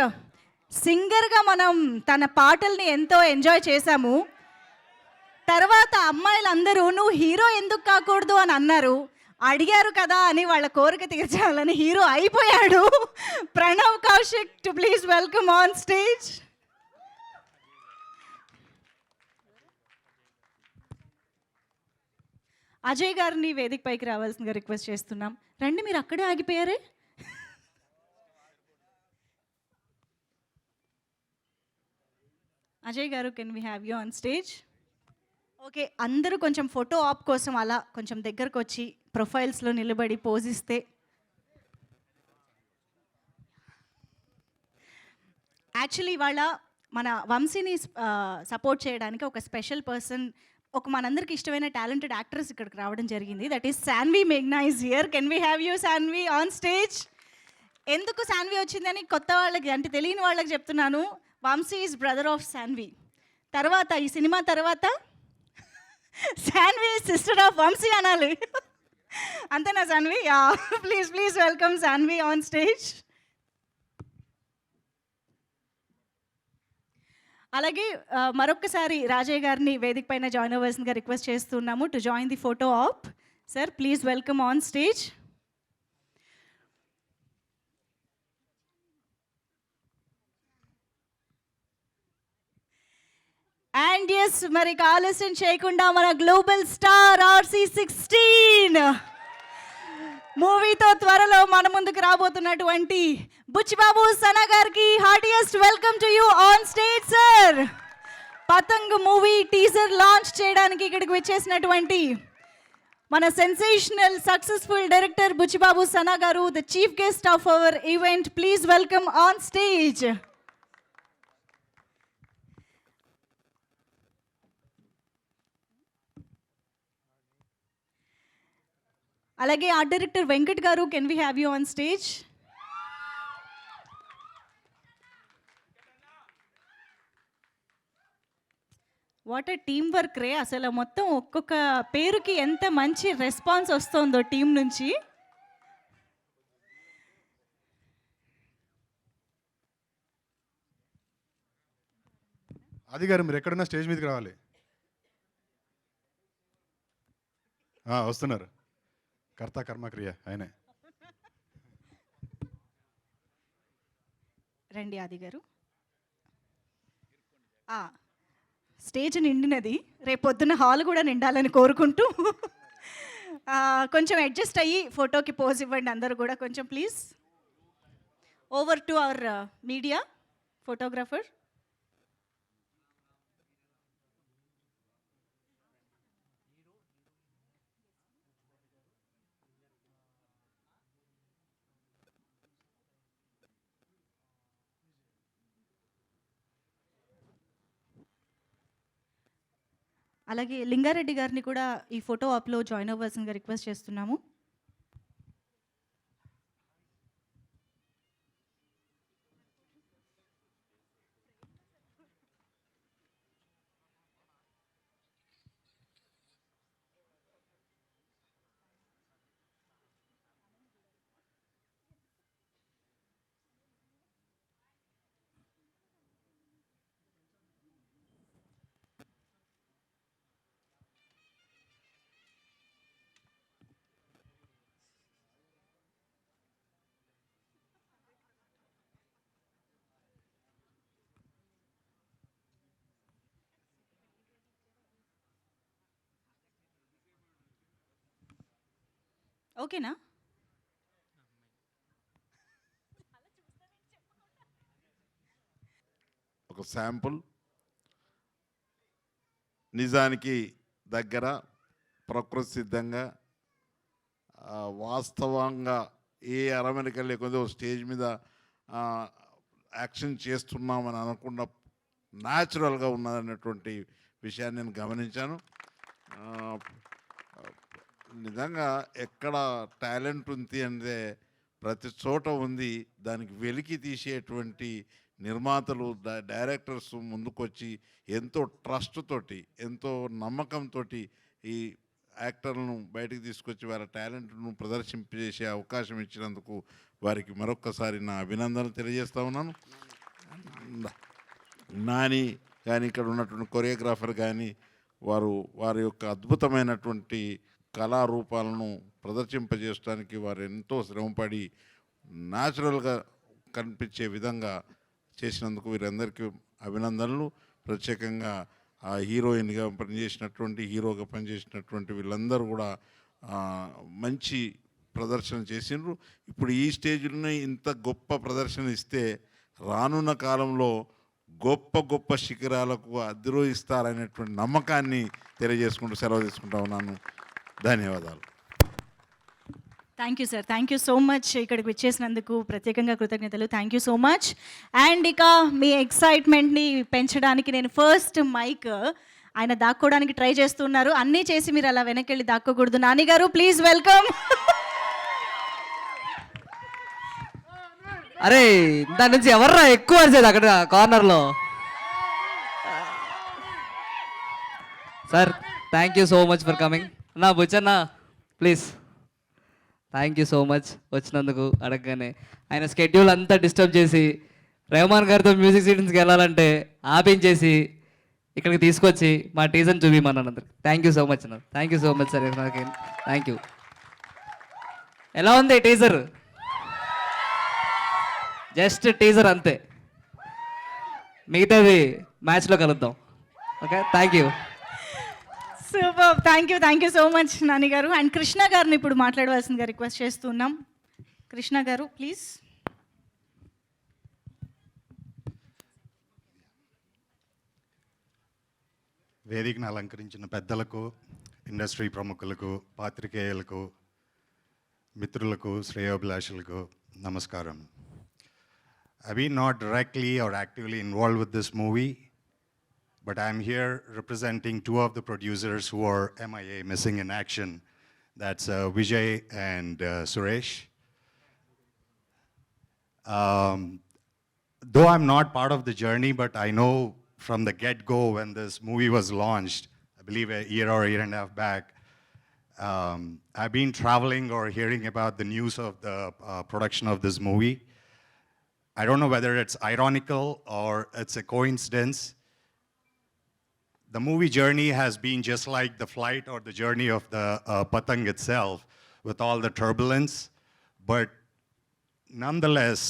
సింగర్గా మనం తన పాటల్ని ఎంతో ఎంజాయ్ చేశాము. తర్వాత అమ్మాయిలందరూ నువ్వు హీరో ఎందుకు కాకూడదు అని అన్నారు. అడిగారు కదా అని వాళ్ళ కోరిక తీర్చాలని హీరో అయిపోయాడు. Pranav Kaushik, to please welcome on stage. Ajay గారిని వేదిక పైకి రావాల్సిందిగా రిక్వెస్ట్ చేస్తున్నాం. రండి, మీరు అక్కడే ఆగిపోయారే. అజయ్ గారు, can we have you on stage? Okay, అందరూ కొంచెం ఫోటో ఆప్ కోసం అలా కొంచెం దగ్గరకు వచ్చి ప్రొఫైల్స్లో నిలబడి పోజిస్తే. యాక్చువల్లీ ఇవాళ మన వంశీని సపోర్ట్ చేయడానికి ఒక స్పెషల్ పర్సన్ ఒక మనందరికి ఇష్టమైన టాలెంటెడ్ యాక్ట్రెస్ ఇక్కడికి రావడం జరిగింది. దట్ ఈస్ సాన్వి మేఘ్నా is here. Can we have you Sanvi on stage? ఎందుకు సాన్వి వచ్చిందని కొత్త వాళ్ళకి అంటే తెలియని వాళ్ళకి చెప్తున్నాను. Vamshi is brother of Sanvi. తర్వాత ఈ సినిమా తర్వాత సాన్వి సిస్టర్ ఆఫ్ వంశీ అనాలి. అంతేనా Saanvi? Ya, please please welcome Saanvi on stage. అలాగే మరొక్కసారి రాజయ్య గారిని వేదిక పైన జాయిన్ అవ్వాల్సిందిగా రిక్వెస్ట్ చేస్తున్నాము to join the photo op. Sir please welcome on stage. And yes, మరి ఆలస్యం చేయకుండా మన గ్లోబల్ స్టార్ RC16 మూవీతో త్వరలో మన ముందుకు రాబోతున్నటువంటి బుచ్చిబాబు సనా గారికి heartiest welcome to you on stage sir. Patang movie teaser launch చేయడానికి ఇక్కడికి వచ్చేసినటువంటి మన sensational successful director Buchi Babu Sana గారు, the chief guest of our event. Please welcome on stage. అలాగే ఆర్ట్ డైరెక్టర్ వెంకట్ గారు, can we have you on stage? What a team work రే. అసలు మొత్తం ఒక్కొక్క పేరుకి ఎంత మంచి రెస్పాన్స్ వస్తుందో టీం నుంచి. ఆది గారు మీరు ఎక్కడున్నా స్టేజ్ మీదకి రావాలి. వస్తున్నారు. కర్త కర్మక్రియ ఆయనే. రండి ఆది గారు. స్టేజ్ నిండినది, రేపొద్దున హాల్ కూడా నిండాలని కోరుకుంటూ కొంచెం అడ్జస్ట్ అయ్యి ఫోటోకి పోజ్ ఇవ్వండి అందరూ కూడా కొంచెం please. Over to our media photographer. అలాగే లింగారెడ్డి గారిని కూడా ఈ ఫోటో ఆప్లో జాయిన్ అవ్వాల్సిందిగా రిక్వెస్ట్ చేస్తున్నాము. ఓకేనా? ఒక శాంపుల్ నిజానికి దగ్గర, ప్రకృతి సిద్ధంగా, వాస్తవంగా ఏ అరమరిక లేకుండా స్టేజ్ మీద యాక్షన్ చేస్తున్నామని అనకుండా న్యాచురల్గా ఉన్నదన్నటువంటి విషయాన్ని నేను గమనించాను. నిజంగా ఎక్కడ టాలెంట్ ఉంది అంటే ప్రతి చోట ఉంది. దానికి వెలికి తీసేటువంటి నిర్మాతలు, డైరెక్టర్స్ ముందుకొచ్చి ఎంతో ట్రస్ట్ తోటి, ఎంతో నమ్మకంతో ఈ యాక్టర్లను బయటకు తీసుకొచ్చి వారి టాలెంట్ను ప్రదర్శింపజేసే అవకాశం ఇచ్చినందుకు వారికి మరొక్కసారి నా అభినందనలు తెలియజేస్తా ఉన్నాను. నాని కానీ, ఇక్కడ ఉన్నటువంటి కొరియోగ్రాఫర్ కానీ, వారి యొక్క అద్భుతమైనటువంటి కళారూపాలను ప్రదర్శింపజేయడానికి వారు ఎంతో శ్రమపడి న్యాచురల్గా కనిపించే విధంగా చేసినందుకు వీరందరికీ అభినందనలు. ప్రత్యేకంగా ఆ హీరోయిన్గా పనిచేసినటువంటి, హీరోగా పనిచేసినటువంటి వీళ్ళందరూ కూడా మంచి ప్రదర్శన చేసిండ్రు. ఇప్పుడు ఈ స్టేజ్లోనే ఇంత గొప్ప ప్రదర్శన ఇస్తే రానున్న కాలంలో గొప్ప గొప్ప శిఖరాలకు అధిరోహిస్తారనేటువంటి నమ్మకాన్ని తెలియజేసుకుంటూ సెలవు తీసుకుంటా ఉన్నాను. ధన్యవాదాలు. Thank you sir, thank you so much. ఇక్కడికి వచ్చేసినందుకు ప్రత్యేకంగా కృతజ్ఞతలు. Thank you so much. And ఇక మీ ఎక్సైట్మెంట్ని పెంచడానికి నేను ఫస్ట్ మైక్ ఆయన దాక్కోవడానికి ట్రై చేస్తున్నారు. అన్నీ చేసి మీరు అలా వెనక్కి వెళ్ళి దాక్కోకూడదు. నాని గారు ప్లీజ్ వెల్కమ్. అరే దాని నుంచి ఎవర్రా ఎక్కువ అరిచేది అక్కడ కార్నర్లో? Sir thank you so much for coming. నా Buchanna please, thank you so much వచ్చినందుకు. అడగగానే ఆయన స్కెడ్యూల్ అంతా డిస్టర్బ్ చేసి రెహమాన్ గారితో మ్యూజిక్ సీటింగ్స్కి వెళ్ళాలంటే ఆపించేసి ఇక్కడికి తీసుకొచ్చి మా టీజర్ని చూపిమన్నందరికి థ్యాంక్ యూ సో మచ్ అన్న. Thank you so much sir. నాకు థ్యాంక్ యూ. ఎలా ఉంది టీజర్? జస్ట్ టీజర్ అంతే, మిగతాది మ్యాచ్లో కలుద్దాం. Okay thank you. Super, thank you so much Nani గారు. అండ్ కృష్ణ గారిని ఇప్పుడు మాట్లాడవలసిందిగా రిక్వెస్ట్ చేస్తున్నాం. కృష్ణ గారు ప్లీజ్. వేదికను అలంకరించిన పెద్దలకు, ఇండస్ట్రీ ప్రముఖులకు, పాత్రికేయులకు, మిత్రులకు, శ్రేయోభిలాషులకు నమస్కారం. I've been not directly or actively involved with this movie, but I'm here representing two of the producers who are MIA, missing in action. That's Vijay and Suresh. Though I'm not part of the journey, but I know from the get-go when this movie was launched, I believe a year or a year and a half back, I've been traveling or hearing about the news of the production of this movie. I don't know whether it's ironical or it's a coincidence. The movie journey has been just like the flight or the journey of the Patang itself, with all the turbulence, but nonetheless,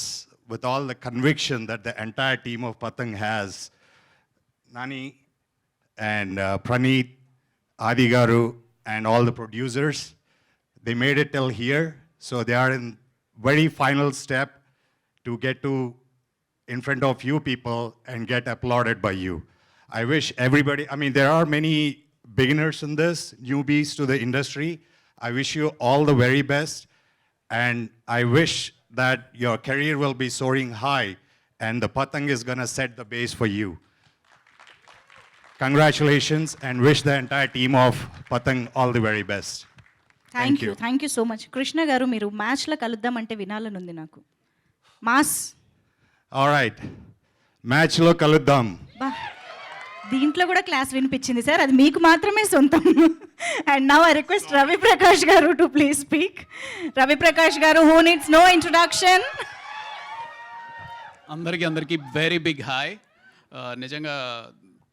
with all the conviction that the entire team of Patang has, Nani and Praneeth, Adi Garu, and all the producers, they made it till here, so they are in very final step to get to in front of you people and get applauded by you. I wish everybody, I mean, there are many beginners in this, newbies to the industry. I wish you all the very best, and I wish that your career will be soaring high and the Patang is gonna set the base for you. Congratulations, and wish the entire team of Patang all the very best. Thank you so much. Krishna గారు మీరు మ్యాచ్లో కలుద్దామంటే వినాలని ఉంది నాకు. Mass. All right, match lo kaluddam. బా, దీంట్లో కూడా class వినిపించింది సార్, అది మీకు మాత్రమే సొంతం. And now I request Ravi Prakash గారు to please speak. Ravi Prakash గారు, హూ నీడ్స్ నో ఇంట్రొడక్షన్. అందరికీ వెరీ బిగ్ హాయ్. నిజంగా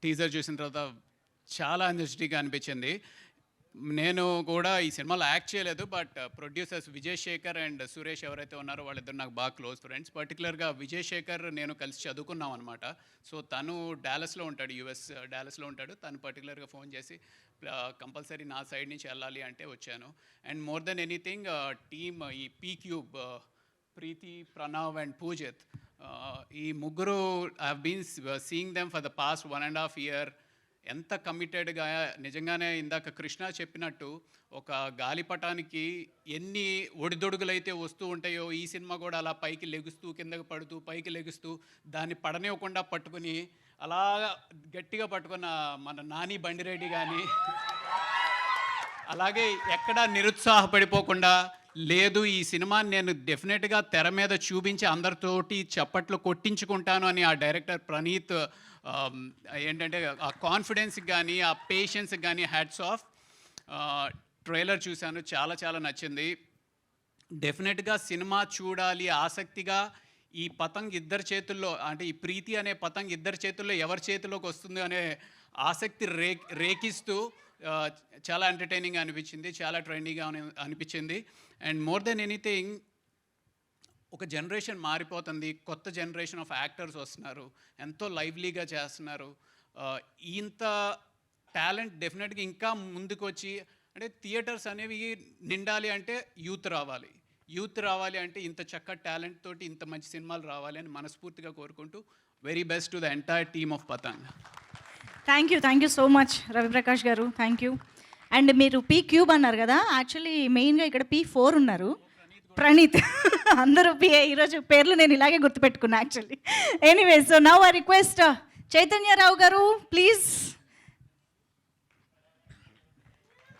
టీజర్ చూసిన తర్వాత చాలా ఎనర్జెటిక్గా అనిపించింది. నేను కూడా ఈ సినిమాలో యాక్ట్ చేయలేదు, but producers Vijay Shekar and Suresh ఎవరైతే ఉన్నారో వాళ్ళిద్దరు నాకు బాగా క్లోజ్ ఫ్రెండ్స్. పర్టికులర్గా విజయ్ శేఖర్ నేను కలిసి చదువుకున్నాం అనమాట. సో తను డాలస్లో ఉంటాడు, యుఎస్ డాలస్లో ఉంటాడు. తను పర్టికులర్గా ఫోన్ చేసి కంపల్సరీ నా సైడ్ నుంచి వెళ్ళాలి అంటే వచ్చాను. And more than anything team, ఈ P cube, Preethi, Pranav and Poojith, ఈ ముగ్గురు I have been seeing them for the past 1.5 year. ఎంత కమిటెడ్గా, నిజంగానే ఇందాక కృష్ణ చెప్పినట్టు ఒక గాలిపటానికి ఎన్ని ఒడిదొడుగులైతే వస్తూ ఉంటాయో, ఈ సినిమా కూడా అలా పైకి లెగుస్తూ కిందకి పడుతూ పైకి లెగుస్తూ దాన్ని పడనివ్వకుండా పట్టుకుని అలా గట్టిగా పట్టుకున్న మన నాని బండిరెడ్డి కానీ, అలాగే ఎక్కడా నిరుత్సాహపడిపోకుండా లేదు ఈ సినిమాని నేను డెఫినెట్గా తెర మీద చూపించి అందరితోటి చప్పట్లు కొట్టించుకుంటాను అని ఆ డైరెక్టర్ ప్రణీత్ ఏంటంటే ఆ కాన్ఫిడెన్స్కి కానీ ఆ పేషెన్స్కి కానీ హ్యాట్స్ ఆఫ్. ట్రైలర్ చూశాను, చాలా నచ్చింది. డెఫినెట్గా సినిమా చూడాలి ఆసక్తిగా. ఈ పతంగ్ ఇద్దరి చేతుల్లో, అంటే ఈ ప్రీతి అనే పతంగ్ ఇద్దరి చేతుల్లో ఎవరి చేతిలోకి వస్తుంది అనే ఆసక్తి రేకిస్తూ చాలా ఎంటర్టైనింగ్ అనిపించింది, చాలా ట్రెండీగా అనిపించింది. అండ్ మోర్ దెన్ ఎనీథింగ్, ఒక జనరేషన్ మారిపోతుంది, కొత్త జనరేషన్ ఆఫ్ యాక్టర్స్ వస్తున్నారు, ఎంతో లైవ్లీగా చేస్తున్నారు. ఇంత టాలెంట్ డెఫినెట్గా ఇంకా ముందుకు వచ్చి, అంటే థియేటర్స్ అనేవి నిండాలి అంటే యూత్ రావాలి అంటే ఇంత చక్కటి టాలెంట్ తోటి ఇంత మంచి సినిమాలు రావాలి అని మనస్ఫూర్తిగా కోరుకుంటూ very best to the entire team of Patang. Thank you so much Ravi Prakash garu, thank you. And మీరు పీ క్యూబ్ అన్నారు కదా, యాక్చువల్లీ మెయిన్గా ఇక్కడ P4 ఉన్నారు, ప్రణీత్. అందరూ ఈరోజు పేర్లు నేను ఇలాగే గుర్తుపెట్టుకున్నా actually. Anyway, so now I request Chaitanya Rao garu please.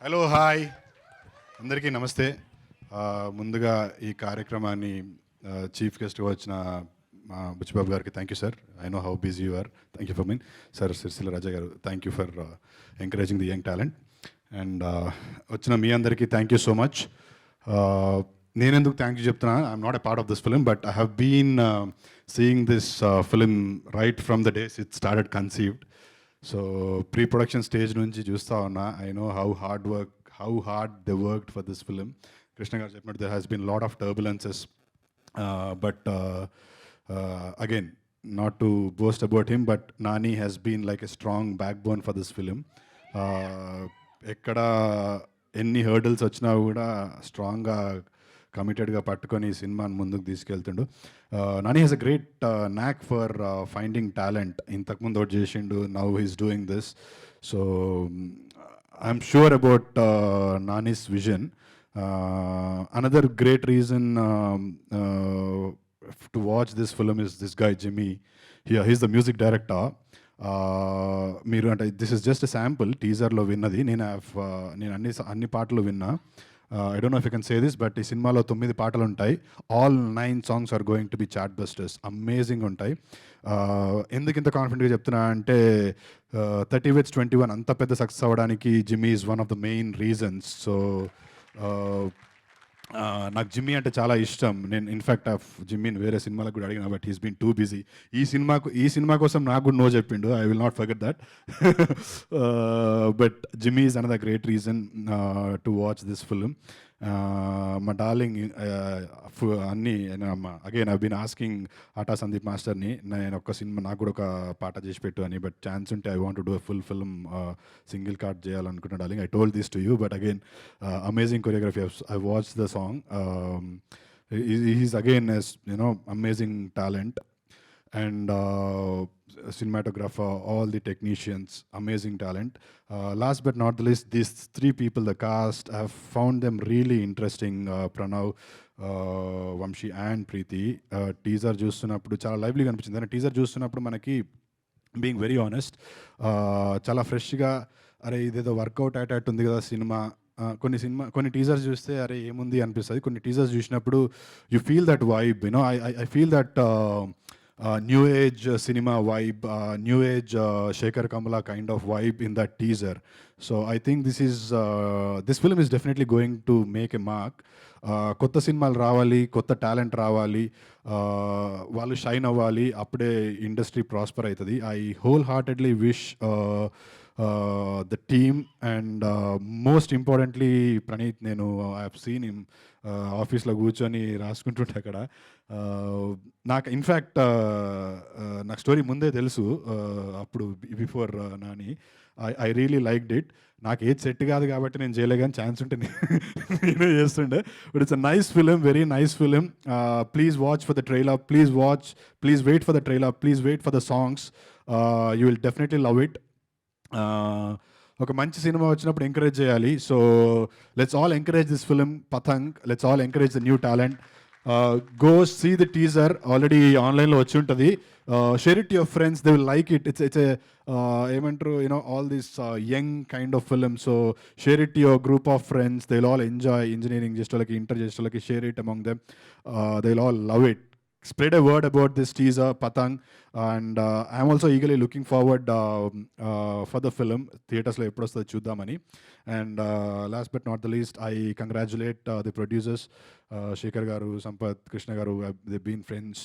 Hello hi అందరికీ నమస్తే. ముందుగా ఈ కార్యక్రమాన్ని చీఫ్ గెస్ట్గా వచ్చిన మా బుచ్చిబాబు గారికి thank you sir. I know how busy you are. Thank you for mean sir. Sircilla Raja garu thank you for encouraging the young talent. And వచ్చిన మీ అందరికీ థ్యాంక్ యూ సో మచ్. నేనెందుకు థ్యాంక్ యూ చెప్తున్నా, I'm not a part of this film, but I have been seeing this film right from the days it started conceived. So pre production stage నుంచి చూస్తూ ఉన్నా. I know how hard they worked for this film. Krishna garu చెప్పినట్టు there has been lot of turbulences, but again not to boast about him, but Nani has been like a strong backbone for this film. ఎక్కడ ఎన్ని hurdles వచ్చినా కూడా స్ట్రాంగ్గా కమిటెడ్గా పట్టుకొని ఈ సినిమాని ముందుకు తీసుకెళ్తుండు. Nani has a great knack for finding talent. ఇంతకుముందు ఒకటి చేసిండు, now he's doing this. So I'm sure about Nani's vision. Another great reason to watch this film is this guy Jimmy. He's the music director. మీరు అంటే this is just a sample టీజర్లో విన్నది. నేను అన్ని పాటలు విన్నా. I don't know if you can say this, but ఈ సినిమాలో 9 పాటలు ఉంటాయి. All 9 songs are going to be chartbusters. Amazing ఉంటాయి. ఎందుకు ఇంత కాన్ఫిడెంట్గా చెప్తున్నా అంటే 30 Wits 21 అంత పెద్ద సక్సెస్ అవ్వడానికి Jimmy is one of the main reasons. So నాకు జిమ్మీ అంటే చాలా ఇష్టం. నేను ఇన్ఫ్యాక్ట్ జిమ్మీని వేరే సినిమాలకు కూడా అడిగిన, but he's been too busy. ఈ సినిమా కోసం నాకు కూడా నో చెప్పిండు. I will not forget that. But Jimmy is another great reason to watch this film. మా డార్లింగ్ అన్నీ again I been asking Aata Sandeep మాస్టర్ని, నేను ఒక సినిమా నాకు కూడా ఒక పాట చేసి పెట్టు అని. బట్ ఛాన్స్ ఉంటే I want to do full film single card చేయాలనుకుంటున్నా darling. I told this to you, but again amazing choreography. I watch the song. He's again amazing talent. And cinematographer, all the technicians, amazing talent. Last but not the least, these 3 people, the cast, I have found them really interesting. Pranav, Vamshi and Preeti. Teaser చూస్తున్నప్పుడు చాలా లైవ్లీగా అనిపించింది. Teaser చూస్తున్నప్పుడు మనకి being very honest చాలా ఫ్రెష్గా, అరే ఇదేదో work out అయ్యేటట్టు ఉంది కదా సినిమా. కొన్ని టీజర్స్ చూస్తే అరే ఏముంది అనిపిస్తుంది. కొన్ని టీజర్స్ చూసినప్పుడు you feel that vibe. I feel that new age cinema vibe, new age Shekhar Kamala kind of vibe in that teaser. So I think this film is definitely going to make a mark. కొత్త సినిమాలు రావాలి, కొత్త talent రావాలి, వాళ్ళు shine అవ్వాలి, అప్పుడే industry prosper అవుతుంది. I whole heartedly wish the team and most importantly Praneeth, నేను ఐ హావ్ సీన్ హిమ్ ఆఫీస్లో కూర్చొని రాసుకుంటుంటే అక్కడ. నాకు ఇన్ఫ్యాక్ట్ నాకు స్టోరీ ముందే తెలుసు అప్పుడు before Nani. I really liked it. నాకు ఏది సెట్ కాదు కాబట్టి నేను చేయలే, కానీ ఛాన్స్ ఉంటే నేనే చేస్తుండే. But it's a nice film, very nice film. Please watch for the trailer, please wait for the trailer, please wait for the songs. You will definitely love it. ఒక మంచి సినిమా వచ్చినప్పుడు ఎంకరేజ్ చేయాలి. So let's all encourage this film Patang. Let's all encourage the new talent. Go see the teaser, already ఆన్లైన్లో వచ్చి ఉంటుంది. Share it your friends, they will like it. It's ఏమంటారు, all this young kind of film. So share it your group of friends. They will all enjoy. Engineering చేసే వాళ్ళకి, inter చేసే వాళ్ళకి share it among them. They will all love it. Spread a word about this teaser, Patang, and I'm also eagerly looking forward for the film. Theaters lo eppudu ostado chuddamani. And last but not the least, I congratulate the producers, Shekhar garu, Sampath, Krishna garu. They've been friends.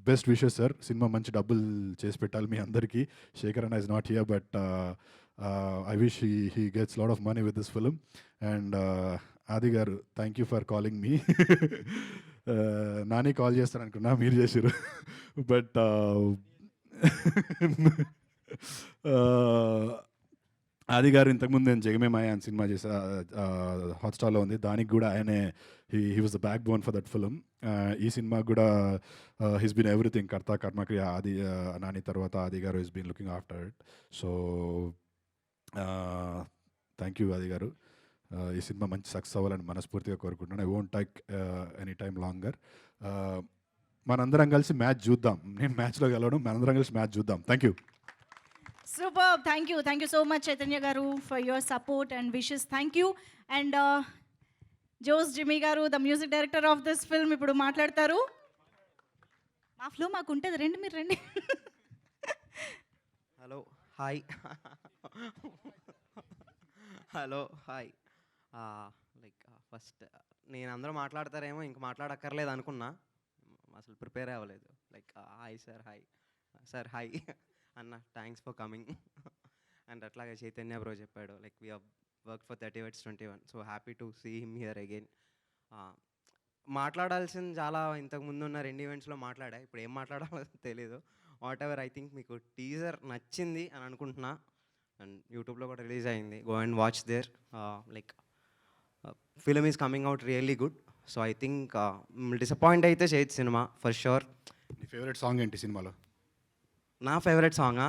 Best wishes sir. Cinema manchi double chesi pettali మీ అందరికీ. Shekhar Anna is not here, but I wish he gets a lot of money with this film. And Adi garu, thank you for calling me. Nani call చేస్తాను అనుకున్నా, మీరు చేసారు. But ఆది గారు ఇంతకుముందు నేను జగమే మాయ అని సినిమా చేసా, హాట్స్టార్లో ఉంది. దానికి కూడా ఆయనే he was the backbone for that film. ఈ సినిమా కూడా హీస్ బీన్ ఎవ్రీథింగ్. కర్త కర్మక్రియ ఆది నాని తర్వాత Adi garu he's been looking after it. So thank you Adi garu. ఈ సినిమా మంచి సక్సెస్ అవ్వాలని మనస్ఫూర్తిగా కోరుకుంటున్నాను. I won't take any time longer. మనందరం కలిసి మ్యాచ్ చూద్దాం. నేను మ్యాచ్లో గెలవడం, మనందరం కలిసి మ్యాచ్ చూద్దాం. Thank you. Super. Thank you so much Chaitanya garu for your support and wishes. Thank you. And Jose Jimmy garu, the music director of this film, ఇప్పుడు మాట్లాడతారు. మా ఫ్లో మాకు ఉంటుంది, రండి మీరు రండి. Hello hi hello hi like first నేను అందరూ మాట్లాడతారేమో ఇంక మాట్లాడక్కర్లేదు అనుకున్నా, అసలు ప్రిపేర్ అవ్వలేదు. Like hi sir, hi sir, hi అన్న, థ్యాంక్స్ ఫర్ కమింగ్. అండ్ అట్లాగే చైతన్య బ్రో చెప్పాడు, like we work for 30/21, so happy to see him here again. మాట్లాడాల్సింది చాలా ఇంతకు ముందు ఉన్న 2 ఈవెంట్స్లో మాట్లాడా, ఇప్పుడు ఏం మాట్లాడాలో తెలీదు. వాట్ ఎవర్, ఐ థింక్ మీకు టీజర్ నచ్చింది అని అనుకుంటున్నా, అండ్ యూట్యూబ్లో కూడా రిలీజ్ అయింది, go and watch there. Like film is coming out really good. So I think disappoint అయితే చేయొచ్చు సినిమా ఫర్ షూర్. నీ ఫేవరెట్ సాంగ్ ఏంటి సినిమాలో? నా ఫేవరెట్ సాంగా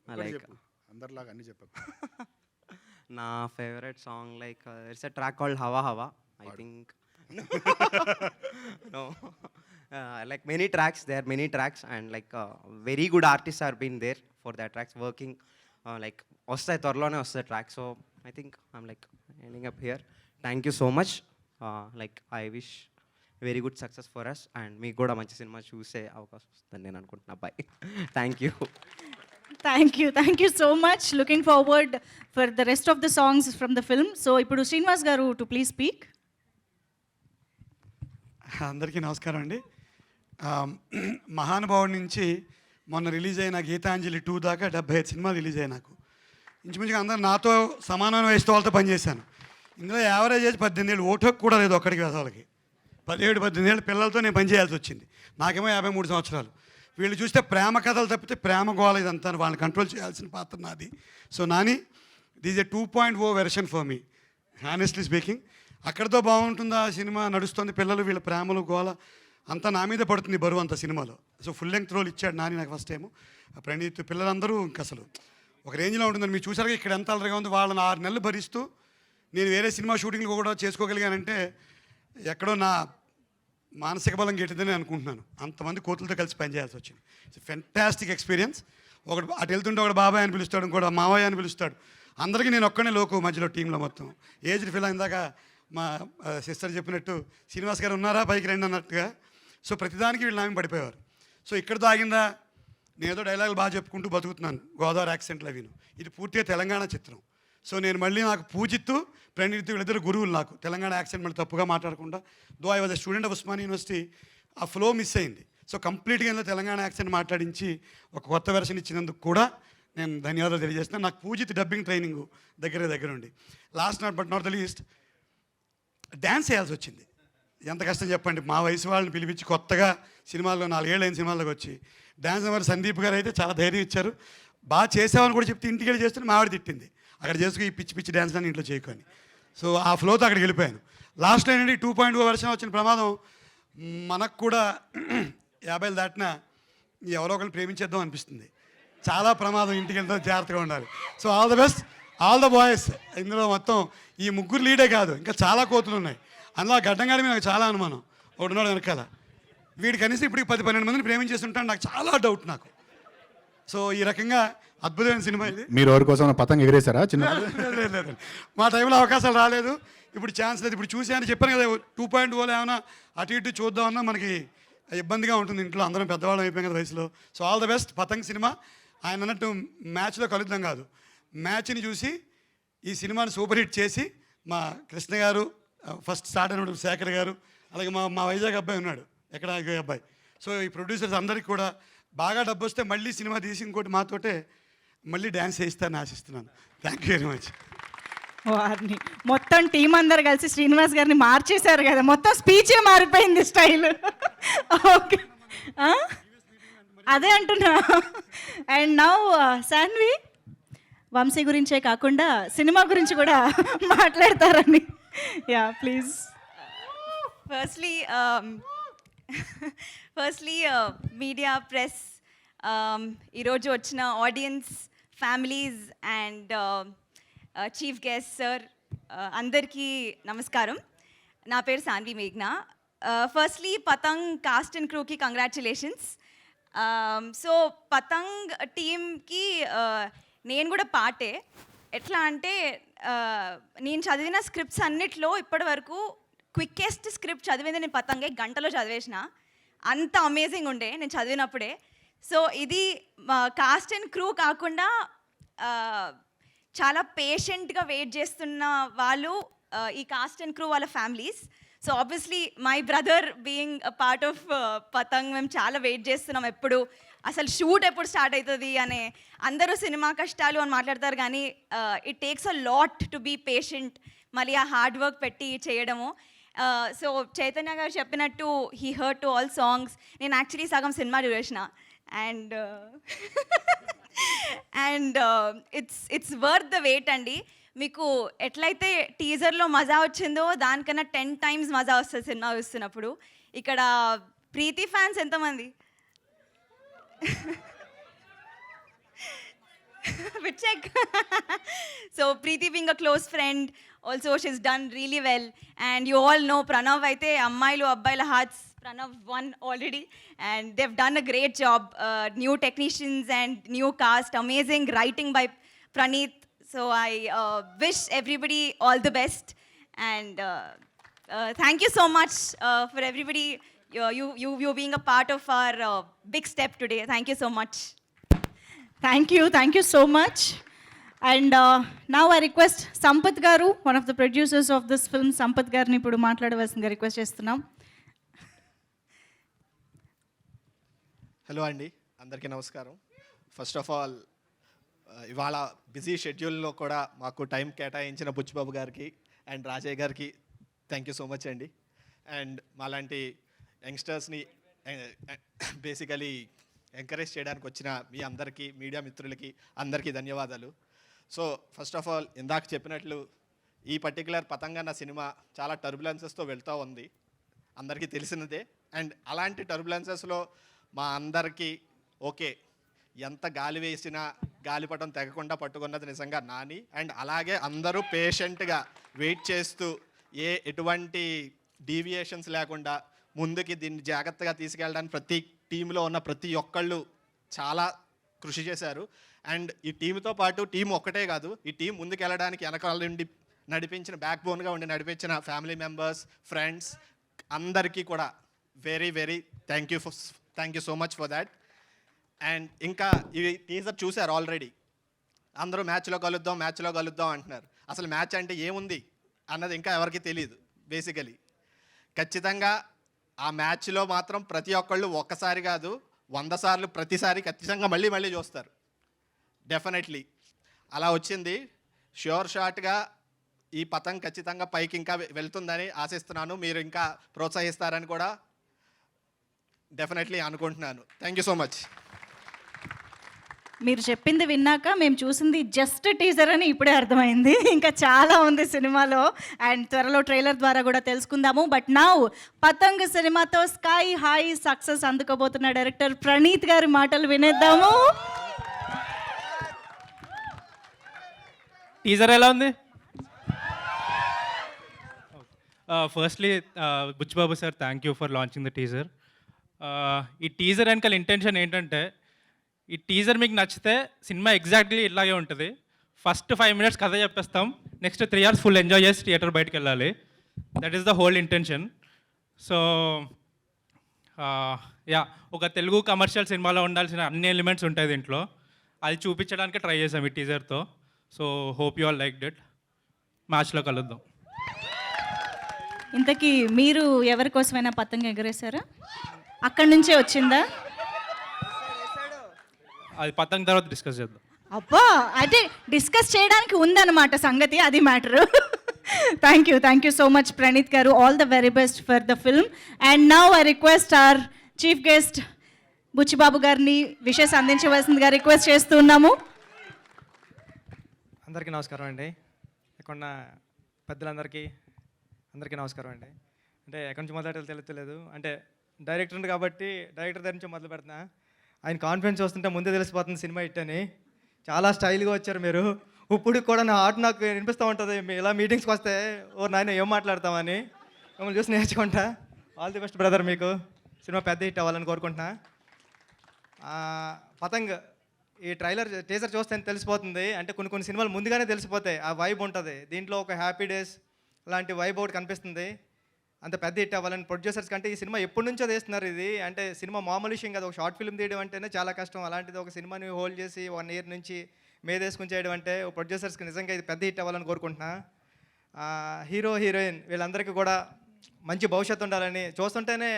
ఒకటి లైక్ చెప్పు, అందరిలాగా అన్ని చెప్పకు. నా favourite song like it's a track called హవా హవా, I think. No. Like many tracks, there are many tracks, and like very good artists are been there for that tracks working. Like వస్తాయి త్వరలోనే వస్తాయి track. So I think I'm like ending up here. Thank you so much. Like I wish very good success for us, and మీకు కూడా మంచి సినిమా చూసే అవకాశం వస్తుందని నేను అనుకుంటున్నా. Bye. Thank you. Thank you so much. Looking forward for the rest of the songs from the film. So ఇప్పుడు శ్రీనివాస్ గారు టు ప్లీజ్ స్పీక్. అందరికీ నమస్కారం అండి. మహానుభావుడి నుంచి మొన్న రిలీజ్ అయిన గీతాంజలి 2 దాకా 75 సినిమాలు రిలీజ్ అయ్యాయి నాకు. ఇంచుమించుగా అందరూ నాతో సమానమైన వయసుతో వాళ్ళతో పనిచేశాను. ఇందులో యావరేజ్ ఏజ్ 18 ఏళ్ళు, ఓటు హక్కు కూడా లేదు ఒక్కడికి వాళ్ళకి. 17-18 ఏళ్ళ పిల్లలతో నేను పనిచేయాల్సి వచ్చింది. నాకేమో 53 సంవత్సరాలు. వీళ్ళు చూస్తే ప్రేమ కథలు తప్పితే ప్రేమ గోళ ఇదంతా వాళ్ళని కంట్రోల్ చేయాల్సిన పాత్ర నాది. So Nani, this a 2.0 version for me, honestly speaking. అక్కడితో బాగుంటుందా సినిమా, నడుస్తుంది, పిల్లలు వీళ్ళ ప్రేమలు గోల అంతా నా మీద పడుతుంది బరువు అంత సినిమాలో. సో ఫుల్ లెంగ్త్ రోల్ ఇచ్చాడు నాని నాకు ఫస్ట్ టైము. ప్రణీత్, పిల్లలందరూ ఇంక అసలు ఒక రేంజ్లో ఉంటుందని మీరు చూసారుగా. ఇక్కడ ఎంత అలరిగా ఉంది, వాళ్ళని 6 నెలలు భరిస్తూ నేను వేరే సినిమా షూటింగ్లు కూడా చేసుకోగలిగానంటే ఎక్కడో నా మానసిక బలం గెట్టిందని అనుకుంటున్నాను. అంతమంది కోతులతో కలిసి పనిచేయాల్సి వచ్చింది. It's fantastic experience. ఒకటి అటు వెళ్తుంటే ఒకటి బాబాయ్ అని పిలుస్తాడు, ఇంకోటి మావయ్య అని పిలుస్తాడు. అందరికీ నేను ఒక్కనే లోకు మధ్యలో టీంలో మొత్తం. ఏజ్డ్ ఫిల్ ఇందాక మా సిస్టర్ చెప్పినట్టు శ్రీనివాస్ గారు ఉన్నారా పైకి రండి అన్నట్టుగా. సో ప్రతిదానికి వీళ్ళు నామి పడిపోయేవారు. సో ఇక్కడతో ఆగిందా, నేను ఏదో డైలాగులు బాగా చెప్పుకుంటూ బతుకుతున్నాను, గోదావరి యాక్సెంట్లో విను. ఇది పూర్తిగా తెలంగాణ చిత్రం. సో నేను మళ్ళీ నాకు పూజిత్తు ప్రణీత్ వీళ్ళిద్దరు గురువులు నాకు. తెలంగాణ యాక్సెంట్ మళ్ళీ తప్పుగా మాట్లాడకుండా, though I was a student of Osmania university, ఆ ఫ్లో మిస్ అయింది. సో కంప్లీట్గా ఇందులో తెలంగాణ యాక్సెంట్ మాట్లాడించి ఒక కొత్త వెర్షన్ ఇచ్చినందుకు కూడా నేను ధన్యవాదాలు తెలియజేస్తున్నాను. నాకు పూజిత్ డబ్బింగ్ ట్రైనింగ్ దగ్గర ఉండి. Last but not the least dance చేయాల్సి వచ్చింది. ఎంత కష్టం చెప్పండి. మా వయసు వాళ్ళని పిలిపించి కొత్తగా సినిమాల్లో 4 ఏళ్ళైన సినిమాల్లోకి వచ్చి డ్యాన్స్ నెంబర్ సందీప్ గారు అయితే చాలా ధైర్యం ఇచ్చారు. బాగా చేసామని కూడా చెప్తే ఇంటికి వెళ్ళి చేస్తుంటే మావిడ తిట్టింది, అక్కడ చేసుకుని ఈ పిచ్చి పిచ్చి డ్యాన్స్ అని ఇంట్లో చేయకొని. సో ఆ ఫ్లోతో అక్కడికి వెళ్ళిపోయాను. లాస్ట్లో ఏంటంటే 2.0 వర్షన్ వచ్చిన ప్రమాదం మనకు కూడా 50 దాటినా ఎవరో ఒకరిని ప్రేమించేద్దాం అనిపిస్తుంది. చాలా ప్రమాదం, ఇంటికి వెళ్తే జాగ్రత్తగా ఉండాలి. So all the best, all the boys. ఇందులో మొత్తం ఈ 3 లీడే కాదు, ఇంకా చాలా కోతులు ఉన్నాయి. అందులో గడ్డంగాడి మీద నాకు చాలా అనుమానం, ఒకడున్నాడు వెనకాల. వీడి కనీసం ఇప్పటికి 10-12 మందిని ప్రేమించేస్తుంటాను, నాకు చాలా డౌట్ నాకు. సో ఈ రకంగా అద్భుతమైన సినిమా ఇది. మీరు ఎవరి కోసం పతంగ ఎగిరేశారా చిన్న? లేదు, మా టైంలో అవకాశాలు రాలేదు, ఇప్పుడు ఛాన్స్ లేదు. ఇప్పుడు చూసాను చెప్పాను కదా, 2.0 ఏమైనా అటు ఇటు చూద్దామన్నా మనకి ఇబ్బందిగా ఉంటుంది. ఇంట్లో అందరం పెద్దవాళ్ళం అయిపోయాం కదా వయసులో. So all the best. Patang సినిమా ఆయన అన్నట్టు మ్యాచ్లో కలుద్దాం కాదు, మ్యాచ్ని చూసి ఈ సినిమాని సూపర్ హిట్ చేసి మా కృష్ణ గారు ఫస్ట్ స్టార్ట్ అయినప్పుడు, శేఖర్ గారు, అలాగే మా వైజాగ్ అబ్బాయి ఉన్నాడు, ఎక్కడ అబ్బాయి. సో ఈ ప్రొడ్యూసర్స్ అందరికీ కూడా బాగా డబ్బు వస్తే మళ్ళీ సినిమా తీసి ఇంకోటి మాతోటే మళ్ళీ డ్యాన్స్ చేయిస్తానని ఆశిస్తున్నాను. Thank you very much. వారిని మొత్తం టీం అందరు కలిసి శ్రీనివాస్ గారిని మార్చేశారు కదా, మొత్తం స్పీచే మారిపోయింది స్టైల్. ఓకే, అదే అంటున్నా. అండ్ నౌ శాన్వి, వంశీ గురించే కాకుండా సినిమా గురించి కూడా మాట్లాడతారని. Yeah please. Firstly media, press, ఈరోజు వచ్చిన audience, families and chief guest sir, అందరికీ నమస్కారం. నా పేరు సాన్వి మేఘ్నా. ఫస్ట్లీ పతంగ్ కాస్ట్ అండ్ క్రూకి కంగ్రాచులేషన్స్. సో పతంగ్ టీమ్కి నేను కూడా పాటే. ఎట్లా అంటే నేను చదివిన స్క్రిప్ట్స్ అన్నిట్లో ఇప్పటి వరకు క్విక్కెస్ట్ స్క్రిప్ట్ చదివింది నేను పతంగే గంటలో చదివేసిన. అంత అమేజింగ్ ఉండే నేను చదివినప్పుడే. సో ఇది కాస్ట్ అండ్ క్రూ కాకుండా చాలా పేషెంట్గా వెయిట్ చేస్తున్న వాళ్ళు ఈ కాస్ట్ అండ్ క్రూ వాళ్ళ families. So obviously my brother being a part of Patang మేము చాలా వెయిట్ చేస్తున్నాం ఎప్పుడు అసలు షూట్ ఎప్పుడు స్టార్ట్ అవుతుంది అనే. అందరూ సినిమా కష్టాలు అని మాట్లాడతారు కానీ it takes a lot to be patient, మళ్ళీ ఆ హార్డ్ వర్క్ పెట్టి చేయడము. సో చైతన్య గారు చెప్పినట్టు he heard to all songs. నేను యాక్చువల్లీ సగం సినిమా చూసిన and it's worth the wait అండి. మీకు ఎట్లయితే టీజర్లో మజా వచ్చిందో దానికన్నా 10 times మజా వస్తుంది సినిమా చూస్తున్నప్పుడు. ఇక్కడ ప్రీతి ఫ్యాన్స్ ఎంతమంది? check. So Preeti being a close friend, also she's done really well, and you all know Pranav aithe ammayilu abbayila hearts. Pranav won already, and they've done a great job. New technicians and new cast, amazing writing by Praneeth. So I wish everybody all the best, and thank you so much for everybody. You being a part of our big step today. Thank you so much. Thank you so much. And now I request Sampath Garu, one of the producers of this film, Sampath Garni ఇప్పుడు మాట్లాడవలసిందిగా request చేస్తున్నాం. Hello అండి, అందరికీ నమస్కారం. First of all ఇవాళ busy షెడ్యూల్లో కూడా మాకు టైం కేటాయించిన బుచ్చిబాబు గారికి అండ్ రాజయ్య గారికి థ్యాంక్ యూ సో మచ్ అండి. అండ్ మాలాంటి యంగ్స్టర్స్ని బేసికలీ ఎంకరేజ్ చేయడానికి వచ్చిన మీ అందరికీ, మీడియా మిత్రులకి అందరికీ ధన్యవాదాలు. సో ఫస్ట్ ఆఫ్ ఆల్ ఇందాక చెప్పినట్లు ఈ పర్టికులర్ పతంగన్న సినిమా చాలా టర్బులెన్సెస్తో వెళ్తూ ఉంది, అందరికీ తెలిసినదే. అండ్ అలాంటి టర్బులెన్సెస్లో మా అందరికీ ఓకే, ఎంత గాలి వేసినా గాలిపటం తెగకుండా పట్టుకున్నది నిజంగా నాని. అండ్ అలాగే అందరూ పేషెంట్గా వెయిట్ చేస్తూ ఎటువంటి డీవియేషన్స్ లేకుండా ముందుకి దీన్ని జాగ్రత్తగా తీసుకెళ్ళడానికి ప్రతి టీంలో ఉన్న ప్రతి ఒక్కళ్ళు చాలా కృషి చేశారు. అండ్ ఈ టీంతో పాటు టీం ఒక్కటే కాదు, ఈ టీం ముందుకు వెళ్ళడానికి వెనకాల నుండి నడిపించిన బ్యాక్ బోన్గా ఉండి నడిపించిన ఫ్యామిలీ మెంబర్స్, ఫ్రెండ్స్ అందరికీ కూడా very very thank you so much for that. And ఇంకా ఈ టీజర్ చూశారు ఆల్రెడీ, అందరూ మ్యాచ్లో కలుద్దాం అంటున్నారు. అసలు మ్యాచ్ అంటే ఏముంది అన్నది ఇంకా ఎవరికి తెలియదు. బేసికలీ ఖచ్చితంగా ఆ మ్యాచ్లో మాత్రం ప్రతి ఒక్కళ్ళు ఒక్కసారి కాదు 100 సార్లు ప్రతిసారి ఖచ్చితంగా మళ్ళీ చూస్తారు. డెఫినెట్లీ అలా వచ్చింది. ష్యూర్ షాట్గా ఈ పతంగ్ ఖచ్చితంగా పైకి ఇంకా వెళ్తుందని ఆశిస్తున్నాను. మీరు ఇంకా ప్రోత్సహిస్తారని కూడా డెఫినెట్లీ అనుకుంటున్నాను. Thank you so much. మీరు చెప్పింది విన్నాక మేము చూసింది జస్ట్ టీజర్ అని ఇప్పుడే అర్థమైంది. ఇంకా చాలా ఉంది సినిమాలో అండ్ త్వరలో ట్రైలర్ ద్వారా కూడా తెలుసుకుందాము. బట్ నౌ పతంగ్ సినిమాతో స్కై హై సక్సెస్ అందుకోబోతున్న డైరెక్టర్ ప్రణీత్ గారి మాటలు వినేద్దాము. టీజర్ ఎలా ఉంది? Firstly Buchi Babu sir, thank you for launching the teaser. ఈ టీజర్ వెనకాల ఇంటెన్షన్ ఏంటంటే, ఈ టీజర్ మీకు నచ్చితే సినిమా ఎగ్జాక్ట్లీ ఇలాగే ఉంటుంది. ఫస్ట్ 5 minutes కథ చెప్పేస్తాం, నెక్స్ట్ 3 hours ఫుల్ ఎంజాయ్ చేసి థియేటర్ బయటకు వెళ్ళాలి. That is the whole intention. So ఒక తెలుగు కమర్షియల్ సినిమాలో ఉండాల్సిన అన్ని ఎలిమెంట్స్ ఉంటాయి దీంట్లో, అది చూపించడానికి ట్రై చేసాం ఈ టీజర్తో. So hope you all like it. మ్యాచ్లో కలుద్దాం. ఇంతకీ మీరు ఎవరి కోసమైనా పతంగ ఎగరేశారా? అక్కడి నుంచే వచ్చిందా? అది పతంగ తర్వాత డిస్కస్ చేద్దాం. అబ్బా, అంటే డిస్కస్ చేయడానికి ఉందన్నమాట సంగతి, అది matter. Thank you so much Praneeth garu. All the very best for the film. And now I request our chief guest Buchi Babu గారిని విషెస్ అందించవలసిందిగా రిక్వెస్ట్ చేస్తున్నాము. అందరికీ నమస్కారం అండి. ఇక్కడ పెద్దలందరికీ అందరికీ నమస్కారం అండి. అంటే ఎక్కడి నుంచి మొదలు తెలియలేదు, అంటే డైరెక్టర్ కాబట్టి డైరెక్టర్ దగ్గర నుంచి మొదలు పెడుతున్నా. ఆయన కాన్ఫిడెన్స్ వస్తుంటే ముందే తెలిసిపోతుంది సినిమా హిట్ అని. చాలా స్టైల్గా వచ్చారు మీరు. ఇప్పుడు కూడా నా ఆర్ట్ నాకు వినిపిస్తూ ఉంటుంది, ఇలా మీటింగ్స్కి వస్తే ఓ నాయన ఏం మాట్లాడతామని. మిమ్మల్ని చూసి నేర్చుకుంటా. ఆల్ ది బెస్ట్ బ్రదర్, మీకు సినిమా పెద్ద హిట్ అవ్వాలని కోరుకుంటున్నా. పతంగ్ ఈ టీజర్ చూస్తే తెలిసిపోతుంది. అంటే కొన్ని కొన్ని సినిమాలు ముందుగానే తెలిసిపోతాయి, ఆ వైబ్ ఉంటుంది. దీంట్లో ఒక హ్యాపీ డేస్ లాంటి వైబ్ ఒకటి కనిపిస్తుంది. అంత పెద్ద హిట్ అవ్వాలని ప్రొడ్యూసర్స్ కంటే ఈ సినిమా ఎప్పటి నుంచో తీస్తున్నారు. ఇది అంటే సినిమా మామూలు విషయం కాదు. ఒక షార్ట్ ఫిల్మ్ తీయడం అంటేనే చాలా కష్టం. అలాంటిది ఒక సినిమాని హోల్డ్ చేసి 1 year నుంచి మేదేసుకుని చేయడం అంటే ప్రొడ్యూసర్స్కి నిజంగా ఇది పెద్ద హిట్ అవ్వాలని కోరుకుంటున్నా. హీరో హీరోయిన్ వీళ్ళందరికీ కూడా మంచి భవిష్యత్తు ఉండాలని చూస్తుంటేనే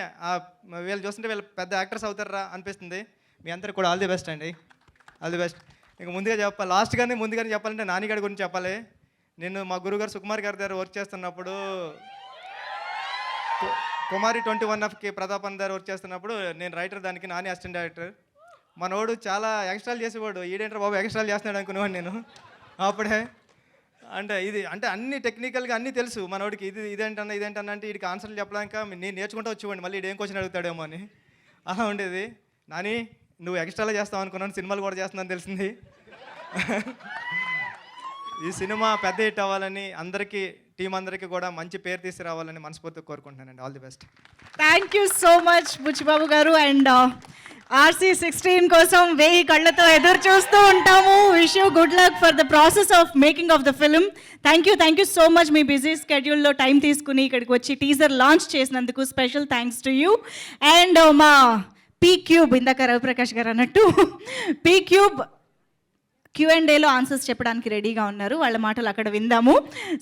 వీళ్ళు చూస్తుంటే వీళ్ళు పెద్ద యాక్టర్స్ అవుతారా అనిపిస్తుంది. మీ అందరికి కూడా ఆల్ ది బెస్ట్ అండి, ఆల్ ది బెస్ట్. ఇంకా ముందుగానే చెప్పాలంటే నాని గారి గురించి చెప్పాలి. నేను మా గురుగారు సుకుమార్ గారి దగ్గర వర్క్ చేస్తున్నప్పుడు, కుమారి 21Fకి ప్రతాపన్ దగ్గర వర్క్ చేస్తున్నప్పుడు నేను రైటర్, దానికి నాని అసిస్టెంట్ డైరెక్టర్. మనోడు చాలా ఎక్స్ట్రాలు చేసేవాడు. ఈడేంటర్ బాబు ఎక్స్ట్రాలు చేస్తున్నాడు అనుకునేవాడు నేను అప్పుడే. అంటే అన్ని టెక్నికల్గా అన్నీ తెలుసు మనోడికి. ఇదేంటన్నా అంటే వీడికి ఆన్సర్లు చెప్పడానికి నేను నేర్చుకుంటూ వచ్చేవాడిని, మళ్ళీ ఇదేం క్వశ్చన్ అడుగుతాడేమో అని. అలా ఉండేది. నాని నువ్వు ఎక్స్ట్రాలో చేస్తావు అనుకున్నాను, సినిమాలు కూడా చేస్తున్నాను తెలిసింది. ఈ సినిమా పెద్ద హిట్ అవ్వాలని టీం అందరికీ కూడా మంచి పేరు తీసుకురావాలని మనస్ఫూర్తిగా కోరుకుంటున్నానండి. All the best. Thank you so much Buchi Babu garu. And RC16 కోసం 1000 కళ్ళతో ఎదురు చూస్తూ ఉంటాము. Wish you good luck for the process of making of the film. Thank you so much. మీ బిజీ స్కెడ్యూల్లో టైం తీసుకుని ఇక్కడికి వచ్చి టీజర్ లాంచ్ చేసినందుకు special thanks to you. And మా పీ క్యూబ్, ఇందాక రవిప్రకాష్ గారు అన్నట్టు పీ క్యూబ్ Q&Aలో ఆన్సర్స్ చెప్పడానికి రెడీగా ఉన్నారు. వాళ్ళ మాటలు అక్కడ విందాము.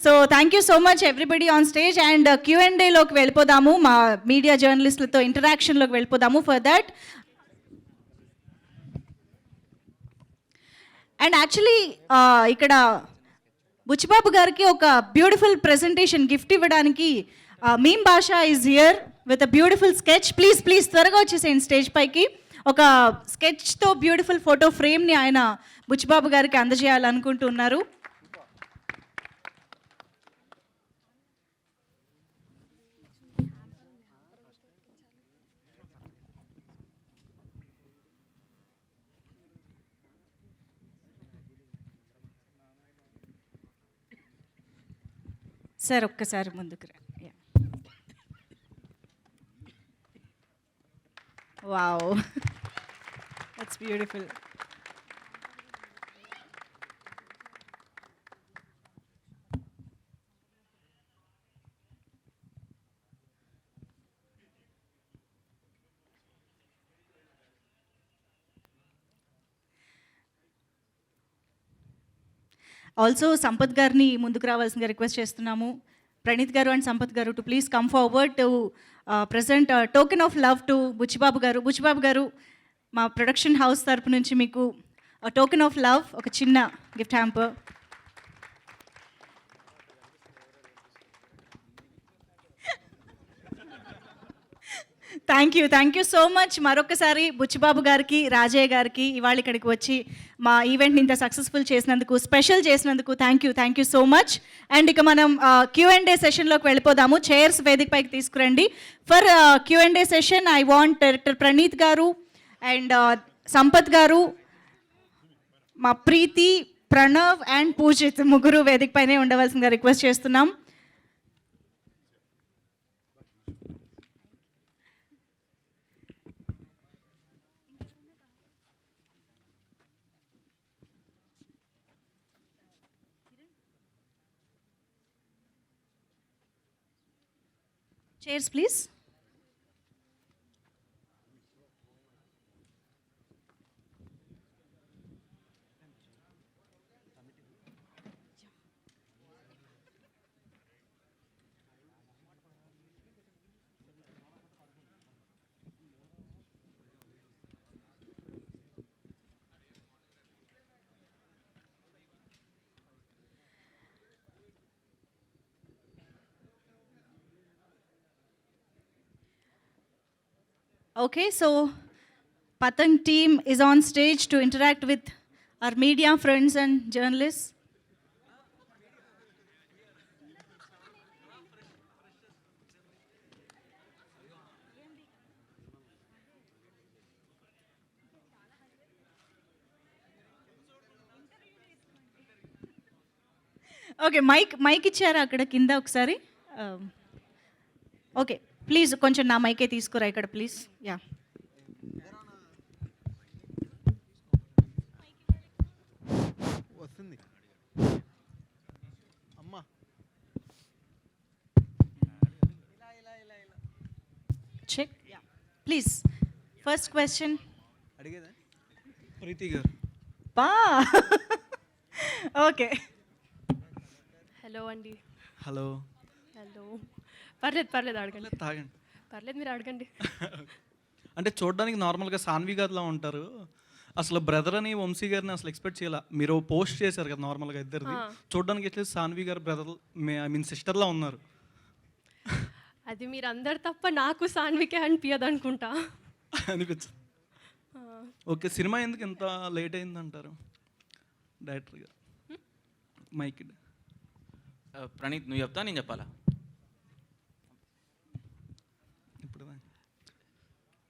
So thank you so much everybody on stage. And Q&Aలోకి వెళ్ళిపోదాము, మా మీడియా జర్నలిస్టులతో ఇంటరాక్షన్లోకి వెళ్ళిపోదాము. ఫర్ దట్ అండ్ యాక్చువల్లీ ఇక్కడ బుచ్చిబాబు గారికి ఒక బ్యూటిఫుల్ ప్రెజెంటేషన్ గిఫ్ట్ ఇవ్వడానికి మీమ్ భాష is here with a beautiful sketch. Please త్వరగా వచ్చేసేయండి స్టేజ్ పైకి. ఒక స్కెచ్తో బ్యూటిఫుల్ ఫోటో ఫ్రేమ్ని ఆయన బుచ్చిబాబు గారికి అందజేయాలనుకుంటున్నారు. సార్ ఒక్కసారి ముందుకు రా. Wow, that's beautiful. Also Sampath గారిని ముందుకు రావాల్సిందిగా రిక్వెస్ట్ చేస్తున్నాము. ప్రణీత్ గారు and Sampath garu to please come forward to present token of love to Buchi Babu garu. Buchi Babu గారు, మా ప్రొడక్షన్ హౌస్ తరపు నుంచి మీకు టోకెన్ ఆఫ్ లవ్, ఒక చిన్న gift hamper. Thank you so much. మరొకసారి బుచ్చిబాబు గారికి, రాజయ్య గారికి ఇవాళ ఇక్కడికి వచ్చి మా ఈవెంట్ని ఇంత సక్సెస్ఫుల్ చేసినందుకు, స్పెషల్ చేసినందుకు thank you so much. And ఇక మనం Q&A సెషన్లోకి వెళ్ళిపోదాము. చైర్స్ వేదిక పైకి తీసుకురండి. For Q&A session I want director Praneeth గారు అండ్ సంపత్ గారు, మా ప్రీతి, ప్రణవ్ అండ్ పూజిత్ ముగ్గురు వేదిక పైనే ఉండవలసిందిగా రిక్వెస్ట్ చేస్తున్నాం. Chairs, please. Okay, so Patang team is on stage to interact with our media friends and journalists. Okay, mike ఇచ్చారా అక్కడ కింద ఒకసారి? ఓకే, ప్లీజ్ కొంచెం నా మైకే తీసుకురా ఇక్కడ ప్లీజ్. యా, వస్తుంది అమ్మా. చెక్ ప్లీజ్ ఫస్ట్ క్వశ్చన్ అడిగేదా ప్రీతి గారు. బా ఓకే. హలో అండి. హలో. హలో. పర్లేదు అడగండి. తాగండి. పర్లేదు మీరు అడగండి. అంటే చూడడానికి నార్మల్గా సాన్వి గారిలా ఉంటారు. అసలు బ్రదర్ అని వంశీ గారిని అసలు ఎక్స్పెక్ట్ చేయాల. మీరు పోస్ట్ చేశారు కదా నార్మల్గా ఇద్దరిది. చూడడానికి ఎట్లా సాన్వి గారు బ్రదర్ ఐ మీన్ సిస్టర్లా ఉన్నారు. అది మీరు అందరు తప్ప నాకు సాన్వికే అనిపించదు అనుకుంటా. అనిపించదు. ఓకే, సినిమా ఎందుకు ఇంత లేట్ అయిందంటారు డైరెక్టర్ గారు? మైక్ ప్రణీత్ నువ్వు చెప్తా నేను చెప్పాలా?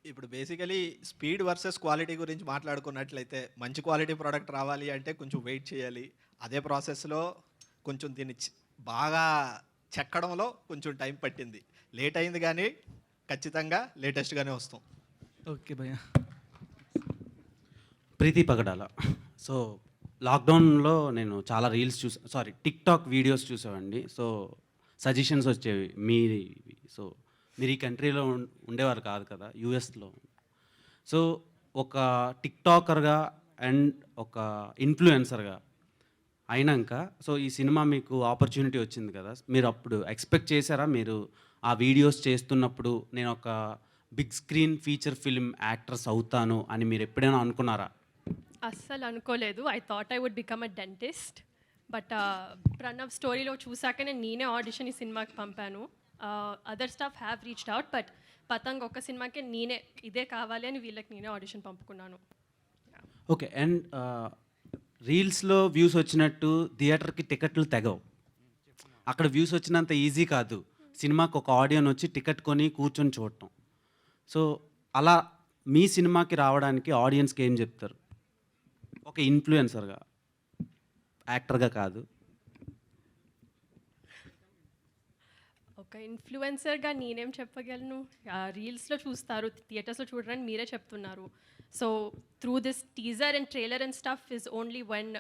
ఇప్పుడు బేసికలీ స్పీడ్ వర్సెస్ క్వాలిటీ గురించి మాట్లాడుకున్నట్లయితే మంచి క్వాలిటీ ప్రోడక్ట్ రావాలి అంటే కొంచెం వెయిట్ చేయాలి. అదే ప్రాసెస్లో కొంచెం దీన్ని బాగా చెక్కడంలో కొంచెం టైం పట్టింది. లేట్ అయింది కానీ ఖచ్చితంగా లేటెస్ట్గానే వస్తాం. ఓకే భయ్య. ప్రీతి పగడాల. సో లాక్డౌన్లో నేను చాలా రీల్స్ టిక్టాక్ వీడియోస్ చూసామండి. సో సజెషన్స్ వచ్చేవి మీది. సో మీరు ఈ కంట్రీలో ఉండేవారు కాదు కదా, యూఎస్లో. సో ఒక టిక్టాకర్గా అండ్ ఒక ఇన్ఫ్లుయెన్సర్గా అయినాక సో ఈ సినిమా మీకు ఆపర్చునిటీ వచ్చింది కదా, మీరు అప్పుడు ఎక్స్పెక్ట్ చేశారా? మీరు ఆ వీడియోస్ చేస్తున్నప్పుడు నేను ఒక big screen feature film actress అవుతాను అని మీరు ఎప్పుడైనా అనుకున్నారా? అస్సలు అనుకోలేదు. I thought I would become a dentist. But Pranav స్టోరీలో చూసాకనే నేనే ఆడిషన్ ఈ సినిమాకి పంపాను. Other staff have reached out, but Patang ఒక్క సినిమాకే నేనే ఇదే కావాలి అని వీళ్ళకి నేనే ఆడిషన్ పంపుకున్నాను. ఓకే. అండ్ రీల్స్లో వ్యూస్ వచ్చినట్టు థియేటర్కి టికెట్లు తెగవు. అక్కడ వ్యూస్ వచ్చినంత ఈజీ కాదు సినిమాకి ఒక ఆడియన్ వచ్చి టికెట్ కొని కూర్చొని చూడటం. సో అలా మీ సినిమాకి రావడానికి ఆడియన్స్కి ఏం చెప్తారు? ఒక ఇన్ఫ్లుయెన్సర్గా, యాక్టర్గా కాదు. ఒక ఇన్ఫ్లుయెన్సర్గా నేనేం చెప్పగలను? రీల్స్లో చూస్తారు, థియేటర్స్లో చూడరని మీరే చెప్తున్నారు. So through this teaser and trailer and stuff is only when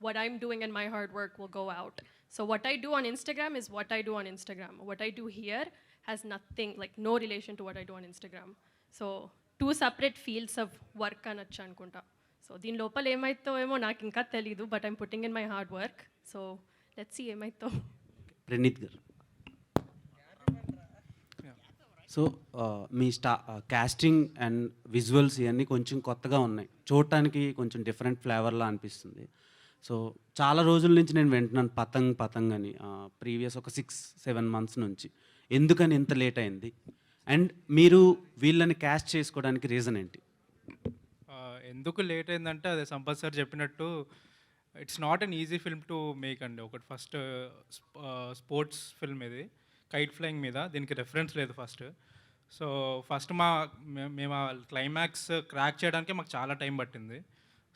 what I'm doing and my hard work will go out. So what I do on Instagram is what I do on Instagram. What I do here has nothing, like no relation to what I do on Instagram. So two separate fields of work అనొచ్చు అనుకుంటా. So దీని లోపల ఏమైతో ఏమో నాకు ఇంకా తెలీదు, but I'm putting in my hard work. So let's see ఏమైతో. Praneeth garu. So మీ కాస్టింగ్ అండ్ విజువల్స్ ఇవన్నీ కొంచెం కొత్తగా ఉన్నాయి, చూడటానికి కొంచెం డిఫరెంట్ ఫ్లేవర్లా అనిపిస్తుంది. సో చాలా రోజుల నుంచి నేను వింటున్నాను పతంగ్ అని, ప్రీవియస్ ఒక 6-7 months నుంచి. ఎందుకని ఇంత లేట్ అయింది? అండ్ మీరు వీళ్ళని క్యాస్ట్ చేసుకోవడానికి రీజన్ ఏంటి? ఎందుకు లేట్ అయిందంటే అదే సంపత్ సార్ చెప్పినట్టు it's not an easy film to make అండి. ఒకటి ఫస్ట్ స్పోర్ట్స్ ఫిల్మ్ ఇది, కైట్ ఫ్లయింగ్ మీద, దీనికి రెఫరెన్స్ లేదు ఫస్ట్. సో ఫస్ట్ మేము ఆ క్లైమాక్స్ క్రాక్ చేయడానికి మాకు చాలా టైం పట్టింది.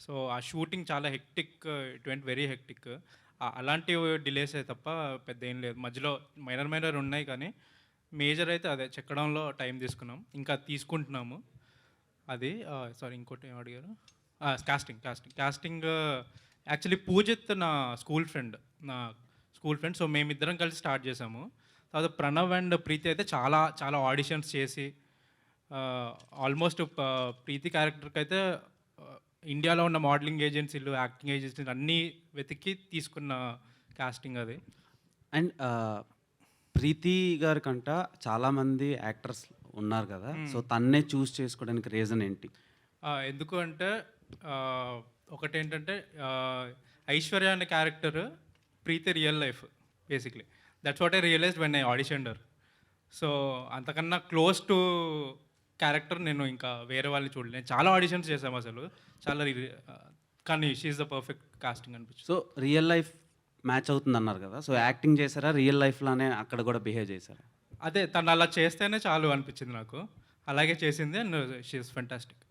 సో ఆ షూటింగ్ చాలా hectic, it went very hectic. అలాంటి డిలేస్ అయితే తప్ప పెద్ద ఏం లేదు. మధ్యలో మైనర్ ఉన్నాయి కానీ మేజర్ అయితే అదే చెక్కడంలో టైం తీసుకున్నాం, ఇంకా తీసుకుంటున్నాము. అది ఇంకోటి ఏం అడిగారు? కాస్టింగ్ యాక్చువల్లీ పూజిత్ నా స్కూల్ ఫ్రెండ్. సో మేమిద్దరం కలిసి స్టార్ట్ చేసాము. తర్వాత ప్రణవ్ అండ్ ప్రీతి అయితే చాలా చాలా ఆడిషన్స్ చేసి ఆల్మోస్ట్ ప్రీతి క్యారెక్టర్కి అయితే ఇండియాలో ఉన్న మోడలింగ్ ఏజెన్సీలు, యాక్టింగ్ ఏజెన్సీలు అన్నీ వెతికి తీసుకున్న కాస్టింగ్ అది. అండ్ ప్రీతి గారి కంట చాలామంది యాక్టర్స్ ఉన్నారు కదా, సో తన్నే చూస్ చేసుకోవడానికి రీజన్ ఏంటి? ఎందుకు అంటే ఒకటేంటంటే ఐశ్వర్య అనే character Preethi real life basically. That's what I realized when I auditioned her. So అంతకన్నా క్లోజ్ టు క్యారెక్టర్ నేను ఇంకా వేరే వాళ్ళని చూడలేదు. నేను చాలా ఆడిషన్స్ చేశాము అసలు చాలా, కానీ షీఈస్ ద పర్ఫెక్ట్ కాస్టింగ్ అనిపించింది. సో రియల్ లైఫ్ మ్యాచ్ అవుతుంది అన్నారు కదా, సో యాక్టింగ్ చేశారా, రియల్ లైఫ్లోనే అక్కడ కూడా బిహేవ్ చేశారా? అదే తను అలా చేస్తేనే చాలు అనిపించింది నాకు, అలాగే చేసింది. And she's fantastic.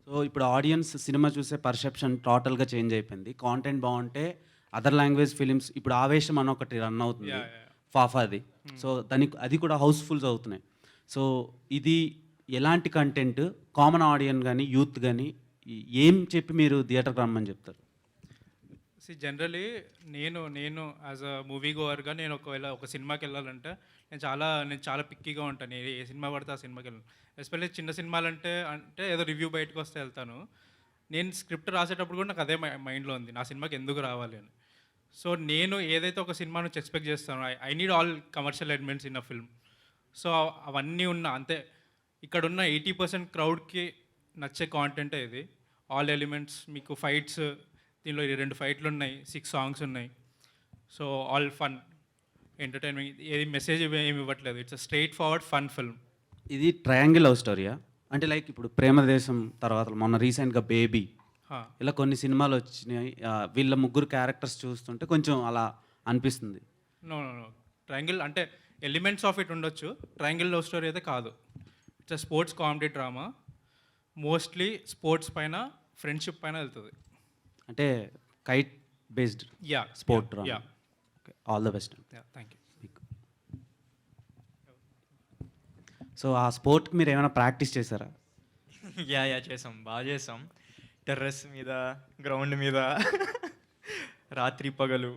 సో ఇప్పుడు ఆడియన్స్ సినిమా చూసే పర్సెప్షన్ టోటల్గా చేంజ్ అయిపోయింది. కాంటెంట్ బాగుంటే అదర్ లాంగ్వేజ్ ఫిలిమ్స్, ఇప్పుడు ఆవేశం అని ఒకటి రన్ అవుతుంది, ఫాఫాది. సో అది కూడా హౌస్ఫుల్స్ అవుతున్నాయి. సో ఇది ఎలాంటి కంటెంట్ కామన్ ఆడియన్ కానీ యూత్ కానీ ఏం చెప్పి మీరు థియేటర్కి రమ్మని చెప్తారు? జనరలీ నేను యాజ్ అ మూవీ గోవర్గా నేను ఒకవేళ ఒక సినిమాకి వెళ్ళాలంటే నేను చాలా పిక్కీగా ఉంటాను. ఏ సినిమా పడితే ఆ సినిమాకి వెళ్ళాను. ఎస్పెషల్లీ చిన్న సినిమాలు అంటే ఏదో రివ్యూ బయటకు వస్తే వెళ్తాను. నేను స్క్రిప్ట్ రాసేటప్పుడు కూడా నాకు అదే మైండ్లో ఉంది, నా సినిమాకి ఎందుకు రావాలి అని. సో నేను ఏదైతే ఒక సినిమా నుంచి ఎక్స్పెక్ట్ చేస్తానో I need all commercial elements in a film. So అవన్నీ అంతే ఇక్కడున్న 80% క్రౌడ్కి నచ్చే కాంటెంటే ఇది. ఆల్ ఎలిమెంట్స్, మీకు ఫైట్స్, దీనిలో 2 ఫైట్లు ఉన్నాయి, 6 సాంగ్స్ ఉన్నాయి. సో ఆల్ ఫన్ ఎంటర్టైన్మెంట్, ఏది మెసేజ్ ఏమి ఇవ్వట్లేదు. It's a straight forward fun film. ఇది ట్రయాంగిల్ లవ్ స్టోరీయా? అంటే లైక్ ఇప్పుడు ప్రేమదేశం తర్వాత మొన్న రీసెంట్గా బేబీ, ఇలా కొన్ని సినిమాలు వచ్చినాయి. వీళ్ళ ముగ్గురు క్యారెక్టర్స్ చూస్తుంటే కొంచెం అలా అనిపిస్తుంది. నో ట్రయాంగిల్ అంటే ఎలిమెంట్స్ ఆఫ్ ఇట్ ఉండొచ్చు, ట్రయాంగిల్ లవ్ స్టోరీ అయితే కాదు. It's a sports comedy drama, mostly sports పైన, ఫ్రెండ్షిప్ పైన వెళ్తుంది. అంటే kite based sport drama. All the best. Thank you. So ఆ స్పోర్ట్కి మీరు ఏమైనా ప్రాక్టీస్ చేశారా? యా చేసాం, బాగా చేసాం. టెర్రస్ మీద, గ్రౌండ్ మీద, రాత్రి పగలు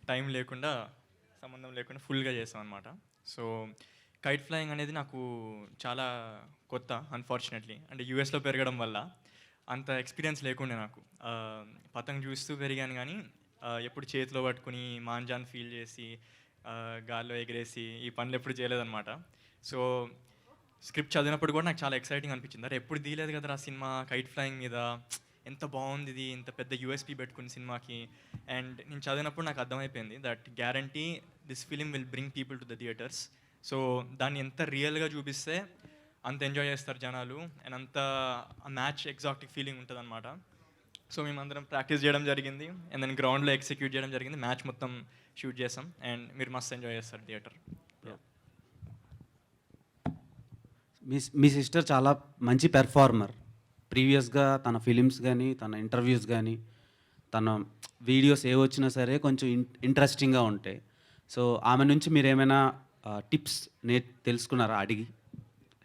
టైం లేకుండా, సంబంధం లేకుండా ఫుల్గా చేసాం అనమాట. సో కైట్ ఫ్లయింగ్ అనేది నాకు చాలా కొత్త, అన్ఫార్చునేట్లీ. అంటే యూఎస్లో పెరగడం వల్ల అంత ఎక్స్పీరియన్స్ లేకుండే నాకు. పతంగ్ చూస్తూ పెరిగాను కానీ ఎప్పుడు చేతిలో పట్టుకుని మాంజాన్ ఫీల్ చేసి గాల్లో ఎగిరేసి ఈ పనులు ఎప్పుడు చేయలేదన్నమాట. సో స్క్రిప్ట్ చదివినప్పుడు కూడా నాకు చాలా ఎక్సైటింగ్ అనిపించింది. అరే ఎప్పుడు తీయలేదు కదా ఆ సినిమా కైట్ ఫ్లయింగ్ మీద, ఎంత బాగుంది ఇది, ఇంత పెద్ద యూఎస్పీ పెట్టుకుని సినిమాకి. అండ్ నేను చదివినప్పుడు నాకు అర్థమైపోయింది that guarantee this film will bring people to the theatres. So దాన్ని ఎంత రియల్గా చూపిస్తే అంత ఎంజాయ్ చేస్తారు జనాలు, అండ్ అంత మ్యాచ్ ఎగ్జాక్టిక్ ఫీలింగ్ ఉంటుంది అనమాట. సో మేమందరం ప్రాక్టీస్ చేయడం జరిగింది, అండ్ దెన్ గ్రౌండ్లో ఎగ్జిక్యూట్ చేయడం జరిగింది. మ్యాచ్ మొత్తం షూట్ చేసాం, అండ్ మీరు మస్తు ఎంజాయ్ చేస్తారు థియేటర్. మీ సిస్టర్ చాలా మంచి పెర్ఫార్మర్. ప్రీవియస్గా తన ఫిలిమ్స్ కానీ, తన ఇంటర్వ్యూస్ కానీ, తన వీడియోస్ ఏ వచ్చినా సరే కొంచెం ఇంట్రెస్టింగ్గా ఉంటాయి. సో ఆమె నుంచి మీరు ఏమైనా టిప్స్ తెలుసుకున్నారా అడిగి,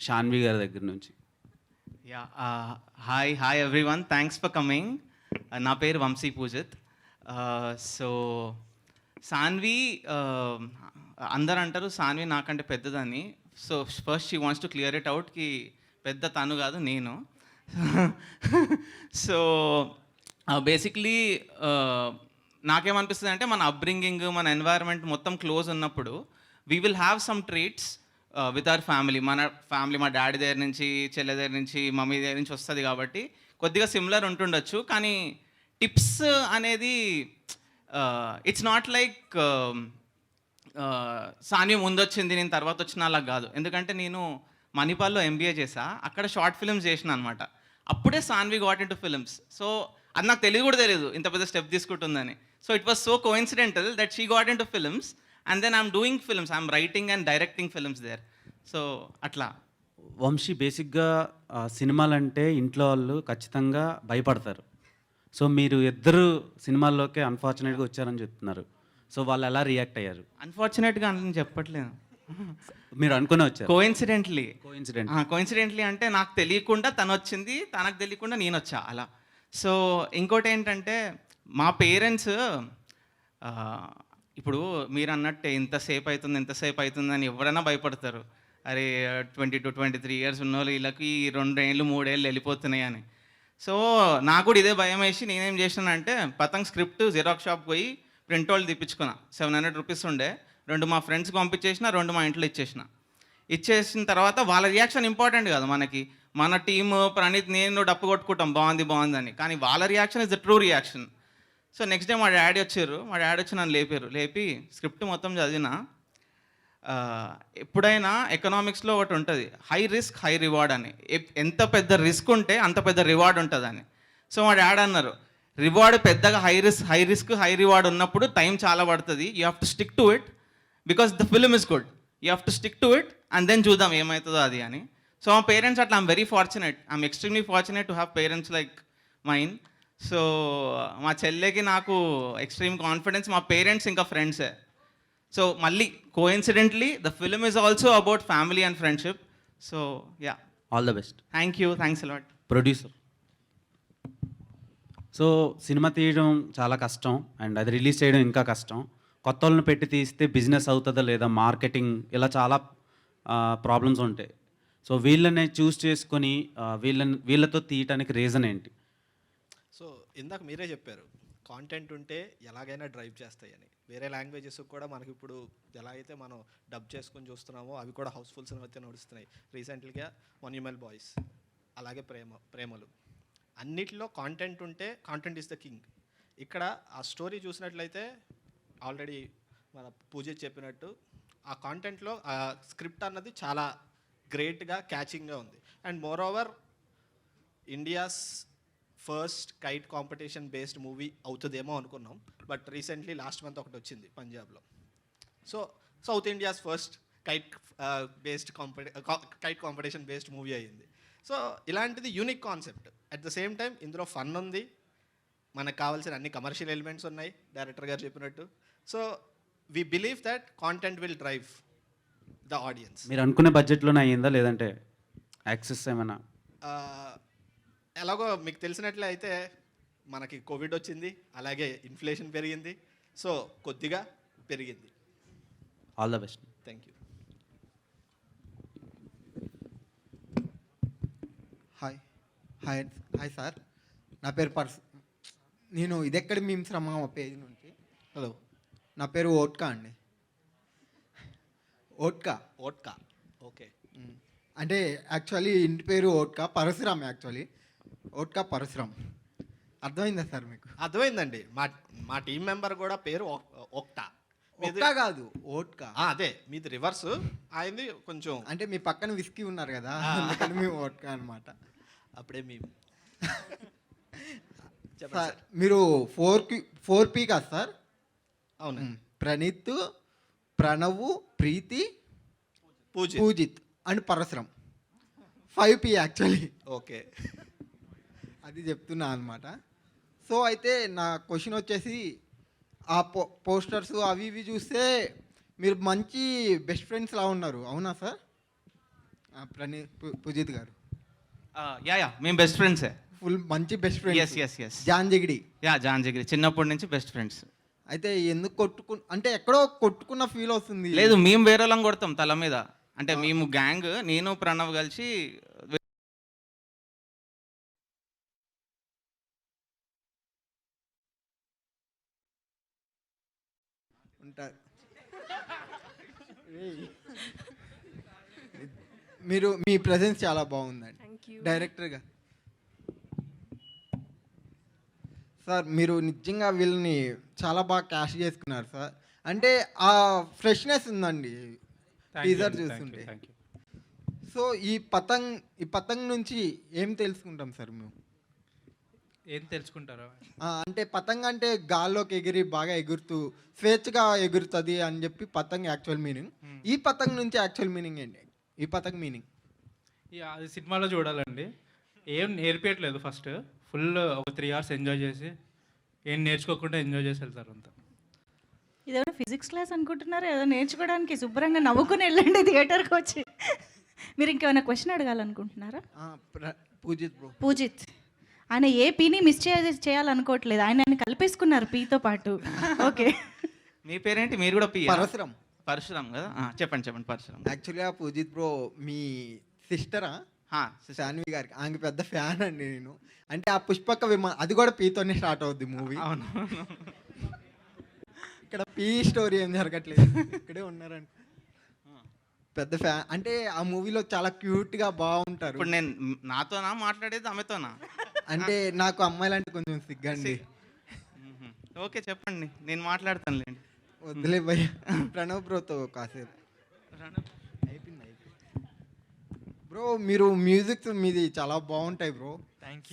షాన్వి గారి దగ్గర నుంచి? Hi everyone, thanks for coming. నా పేరు వంశీ పూజిత్. సో సాన్వి, అందరు అంటారు సాన్వి నాకంటే పెద్దదని. So first she wants to clear it out కి పెద్ద తను కాదు, నేను. సో బేసిక్లీ నాకేమనిపిస్తుంది అంటే మన అప్బ్రింగింగ్, మన ఎన్వైరన్మెంట్ మొత్తం క్లోజ్ ఉన్నప్పుడు we will have some treats with our family. మన ఫ్యామిలీ, మా డాడీ దగ్గర నుంచి, చెల్లె దగ్గర నుంచి, మమ్మీ దగ్గర నుంచి వస్తుంది కాబట్టి కొద్దిగా సిమిలర్ ఉంటుండొచ్చు. కానీ టిప్స్ అనేది ఇట్స్ నాట్ లైక్ సాన్వి ముందు వచ్చింది నేను తర్వాత వచ్చిన అలా కాదు. ఎందుకంటే నేను మణిపాల్లో ఎంబీఏ చేసా, అక్కడ షార్ట్ ఫిల్మ్స్ చేసిన అనమాట. అప్పుడే Saanvi got into films. So అది నాకు తెలియదు కూడా తెలియదు ఇంత పెద్ద స్టెప్ తీసుకుంటుందని. సో it was so coincidental that she got into films, and then I'm doing films, I'm writing and directing films there. So అట్లా. వంశీ, బేసిక్గా సినిమాలంటే ఇంట్లో వాళ్ళు ఖచ్చితంగా భయపడతారు. సో మీరు ఇద్దరు సినిమాల్లోకే అన్ఫార్చునేట్గా వచ్చారని చెప్తున్నారు. సో వాళ్ళు ఎలా రియాక్ట్ అయ్యారు? అన్ఫార్చునేట్గా అని చెప్పట్లేదు, మీరు అనుకునే వచ్చారు. కోయిన్సిడెంట్లీ అంటే నాకు తెలియకుండా తను వచ్చింది, తనకు తెలియకుండా నేను వచ్చా అలా. సో ఇంకోటి ఏంటంటే మా పేరెంట్స్ ఇప్పుడు మీరు అన్నట్టే ఇంతసేపు అవుతుంది అని ఎవరైనా భయపడతారు. అరే 22, 23 ఇయర్స్ ఉన్న వాళ్ళు వీళ్ళకి 2 ఏళ్ళు 3 ఏళ్ళు వెళ్ళిపోతున్నాయి అని. సో నాకు కూడా ఇదే భయం వేసి నేనేం చేసినానంటే పతంగ్ స్క్రిప్ట్ జిరాక్స్ షాప్ పోయి ప్రింట్ వాళ్ళు తెప్పించుకున్నా. 700 రూపీస్ ఉండే, 2 మా ఫ్రెండ్స్కి పంపించేసిన, 2 మా ఇంట్లో ఇచ్చేసిన తర్వాత వాళ్ళ రియాక్షన్ ఇంపార్టెంట్ కదా మనకి. మన టీము ప్రణీత్ నేను డప్పు కొట్టుకుంటాం బాగుంది అని, కానీ వాళ్ళ reaction is the true reaction. So next day మా డాడీ వచ్చి నన్ను లేపి స్క్రిప్ట్ మొత్తం చదివిన. ఎప్పుడైనా ఎకనామిక్స్లో ఒకటి ఉంటుంది, హై రిస్క్ హై రివార్డ్ అని. ఎంత పెద్ద రిస్క్ ఉంటే అంత పెద్ద రివార్డ్ ఉంటుందని. సో మా డాడీ అన్నారు, రివార్డ్ పెద్దగా హై రిస్క్ హై రివార్డ్ ఉన్నప్పుడు టైం చాలా పడుతుంది, you have to stick to it because the film is good, you have to stick to it and then చూద్దాం ఏమవుతుందో అది అని. సో మా పేరెంట్స్ అట్లా, I'm very fortunate, I'm extremely fortunate to have parents like mine. So మా చెల్లెకి నాకు extreme confidence, మా పేరెంట్స్ ఇంకా ఫ్రెండ్సే. సో మళ్ళీ coincidentally the film is also about family and friendship. So yeah, all the best. Thank you, thanks a lot. Producer so cinema తీయడం చాలా కష్టం అండ్ అది రిలీజ్ చేయడం ఇంకా కష్టం. కొత్త వాళ్ళని పెట్టి తీస్తే బిజినెస్ అవుతుందా లేదా, మార్కెటింగ్, ఇలా చాలా ప్రాబ్లమ్స్ ఉంటాయి. సో వీళ్ళనే చూస్ చేసుకొని వీళ్ళతో తీయటానికి రీజన్ ఏంటి? సో ఇందాక మీరే చెప్పారు కాంటెంట్ ఉంటే ఎలాగైనా డ్రైవ్ చేస్తాయని. వేరే లాంగ్వేజెస్ కూడా మనకి ఇప్పుడు ఎలా అయితే మనం డబ్ చేసుకొని చూస్తున్నామో అవి కూడా హౌస్ఫుల్స్ అయితే నడుస్తున్నాయి. రీసెంట్గా మొన్యుమల్ బాయ్స్, అలాగే ప్రేమలు, అన్నిటిలో కాంటెంట్ ఉంటే కాంటెంట్ ఈస్ ద కింగ్. ఇక్కడ ఆ స్టోరీ చూసినట్లయితే ఆల్రెడీ మన పూజ చెప్పినట్టు ఆ కాంటెంట్లో ఆ స్క్రిప్ట్ అన్నది చాలా గ్రేట్గా క్యాచింగ్గా ఉంది. And more over India's first kite competition based movie అవుతుందేమో అనుకున్నాం, బట్ రీసెంట్లీ లాస్ట్ మంత్ ఒకటి వచ్చింది పంజాబ్లో. So south India's first kite competition based movie అయ్యింది. సో ఇలాంటిది unique concept. At the same time ఇందులో ఫన్ ఉంది, మనకు కావాల్సిన అన్ని కమర్షియల్ ఎలిమెంట్స్ ఉన్నాయి డైరెక్టర్ గారు చెప్పినట్టు. So we believe that content will drive the audience. మీరు అనుకునే బడ్జెట్లోనే అయ్యిందా లేదంటే యాక్సెస్ ఏమైనా? ఎలాగో మీకు తెలిసినట్లే అయితే మనకి కోవిడ్ వచ్చింది, అలాగే ఇన్ఫ్లేషన్ పెరిగింది, సో కొద్దిగా పెరిగింది. All the best. Thank you. Hi hi hi sir, నా పేరు నేను ఇదెక్కడ మీమ్స్ రమ్మా పేజ్ నుంచి. హలో, నా పేరు ఓట్కా అండి. Vodka okay. అంటే యాక్చువల్లీ ఇంటి పేరు ఓట్కా పరశురామ్. యాక్చువల్లీ ఓట్కా పరశురామ్. అర్థమైందా సార్ మీకు? అర్థమైందండి. మా టీం మెంబర్ కూడా పేరు ఓక్టా. ఓట్కా కాదు, ఓట్కా. అదే మీది రివర్స్, ఆయనది కొంచెం. అంటే మీ పక్కన విస్కీ ఉన్నారు కదా, అందుకని మేము ఓట్కా అనమాట. అప్పుడే మేము సార్ మీరు 4P కాదు సార్? అవును. Praneeth, Pranav, Preethi, Poojith and Parashuram. 5P actually. Okay, అది చెప్తున్నా అనమాట. సో అయితే నా క్వశ్చన్ వచ్చేసి, ఆ పోస్టర్స్ అవి ఇవి చూస్తే మీరు మంచి బెస్ట్ ఫ్రెండ్స్ లా ఉన్నారు, అవునా సార్? పూజిత్ గారు. యా మేము బెస్ట్ ఫ్రెండ్సే. ఫుల్ మంచి బెస్ట్ ఫ్రెండ్స్. ఎస్. జాంజిగిడి. జాంజిగిరి చిన్నప్పటి నుంచి బెస్ట్ ఫ్రెండ్స్. అయితే ఎందుకు అంటే ఎక్కడో కొట్టుకున్న ఫీల్ వస్తుంది. లేదు, మేము వేరేలం కొడతాం తల మీద. అంటే మేము గ్యాంగ్, నేను ప్రణవ్ కలిసి ఉంటారు. మీరు మీ ప్రెజెన్స్ చాలా బాగుందండి డైరెక్టర్గా. సార్ మీరు నిజంగా వీళ్ళని చాలా బాగా క్యాష్ చేసుకున్నారు సార్. అంటే ఆ ఫ్రెష్నెస్ ఉందండి టీజర్ చూస్తుంటే. సో ఈ పతంగ్ నుంచి ఏం తెలుసుకుంటాం సార్ మేము? ఏం తెలుసుకుంటారా? అంటే పతంగ్ అంటే గాల్లోకి ఎగిరి బాగా ఎగురుతూ స్వేచ్ఛగా ఎగురుతుంది అని చెప్పి పతంగ్ యాక్చువల్ మీనింగ్. ఈ పతంగ్ నుంచి యాక్చువల్ మీనింగ్ ఏంటి? ఈ పతంగ్ మీనింగ్ అది సినిమాలో చూడాలండి. ఏం నేర్పించట్లేదు. ఫస్ట్ ఫుల్ ఒక 3 hours ఎంజాయ్ చేసి, ఏం నేర్చుకోకుండా ఎంజాయ్ చేసి వెళ్తారు అంతా. ఇదేమైనా ఫిజిక్స్ క్లాస్ అనుకుంటున్నారా? ఏదో నేర్చుకోవడానికి శుభ్రంగా నవ్వుకుని వెళ్ళండి థియేటర్కి వచ్చి. మీరు ఇంకేమైనా క్వశ్చన్ అడగాలనుకుంటున్నారా? పూజిత్ ఆయన ఏ పీని మిస్ చేయాలనుకోవట్లేదు, ఆయన కలిపేసుకున్నారు పీతో పాటు. ఓకే, మీ పేరేంటి? మీరు కూడా పి? పరశురామ్ కదా. చెప్పండి పరశురామ్. యాక్చువల్గా పూజిత్ బ్రో మీ సిస్టరా శాన్వి గారికి, ఆమె పెద్ద ఫ్యాన్ అండి నేను. అంటే ఆ పుష్పక విమానం అది కూడా పీతోనే స్టార్ట్ అవుద్ది మూవీ. అవును. ఇక్కడ పీ స్టోరీ ఏం జరగట్లేదు, ఇక్కడే ఉన్నారండి. పెద్ద ఫ్యాన్. అంటే ఆ మూవీలో చాలా క్యూట్గా బాగుంటారు. ఇప్పుడు నేను నాతోనా మాట్లాడేది, ఆమెతోనా? అంటే నాకు అమ్మాయిలంటే కొంచెం సిగ్గండి. ఓకే చెప్పండి, నేను మాట్లాడతానులేండి. వద్దులే భయ్య, ప్రణవ్ బ్రోతో కాసేపు. అయిపోయింది బ్రో. మీరు మ్యూజిక్ మీది చాలా బాగుంటాయి బ్రో.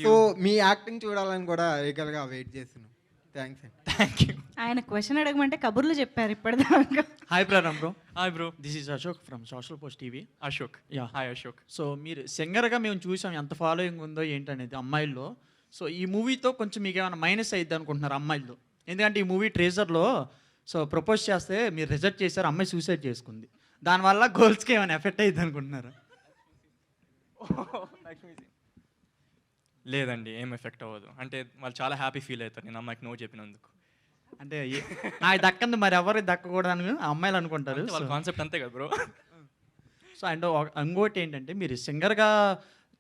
సో మీ యాక్టింగ్ చూడాలని కూడా రెగ్యులర్గా వెయిట్ చేస్తున్నాం. థ్యాంక్స్ అండి. Thank you. ఆయన క్వశ్చన్ అడగమంటే కబుర్లు చెప్పారు ఇప్పటిదాకా. Hi Pranav bro. Hi bro, this is Ashok from social post TV. Ashok. Yeah, hi Ashok. So మీరు సింగర్గా మేము చూసాం ఎంత ఫాలోయింగ్ ఉందో ఏంటనేది అమ్మాయిల్లో. సో ఈ మూవీతో కొంచెం మీకు ఏమైనా మైనస్ అయ్యిద్ది అనుకుంటున్నారు అమ్మాయిల్లో? ఎందుకంటే ఈ మూవీ ట్రేజర్లో సో ప్రపోజ్ చేస్తే మీరు రిజెక్ట్ చేశారు, అమ్మాయి సూసైడ్ చేసుకుంది. దానివల్ల గర్ల్స్కి ఏమైనా ఎఫెక్ట్ అయ్యిద్ది అనుకుంటున్నారా? లేదండి, ఏం ఎఫెక్ట్ అవ్వదు. అంటే వాళ్ళు చాలా హ్యాపీ ఫీల్ అవుతారు నేను అమ్మాయికి నో చెప్పినందుకు. అంటే నాకు దక్కంది మరి ఎవరికి దక్కకూడదని అమ్మాయిలు అనుకుంటారు. వాళ్ళ కాన్సెప్ట్ అంతే కదా బ్రో. సో అండ్ ఇంకోటి ఏంటంటే మీరు సింగర్గా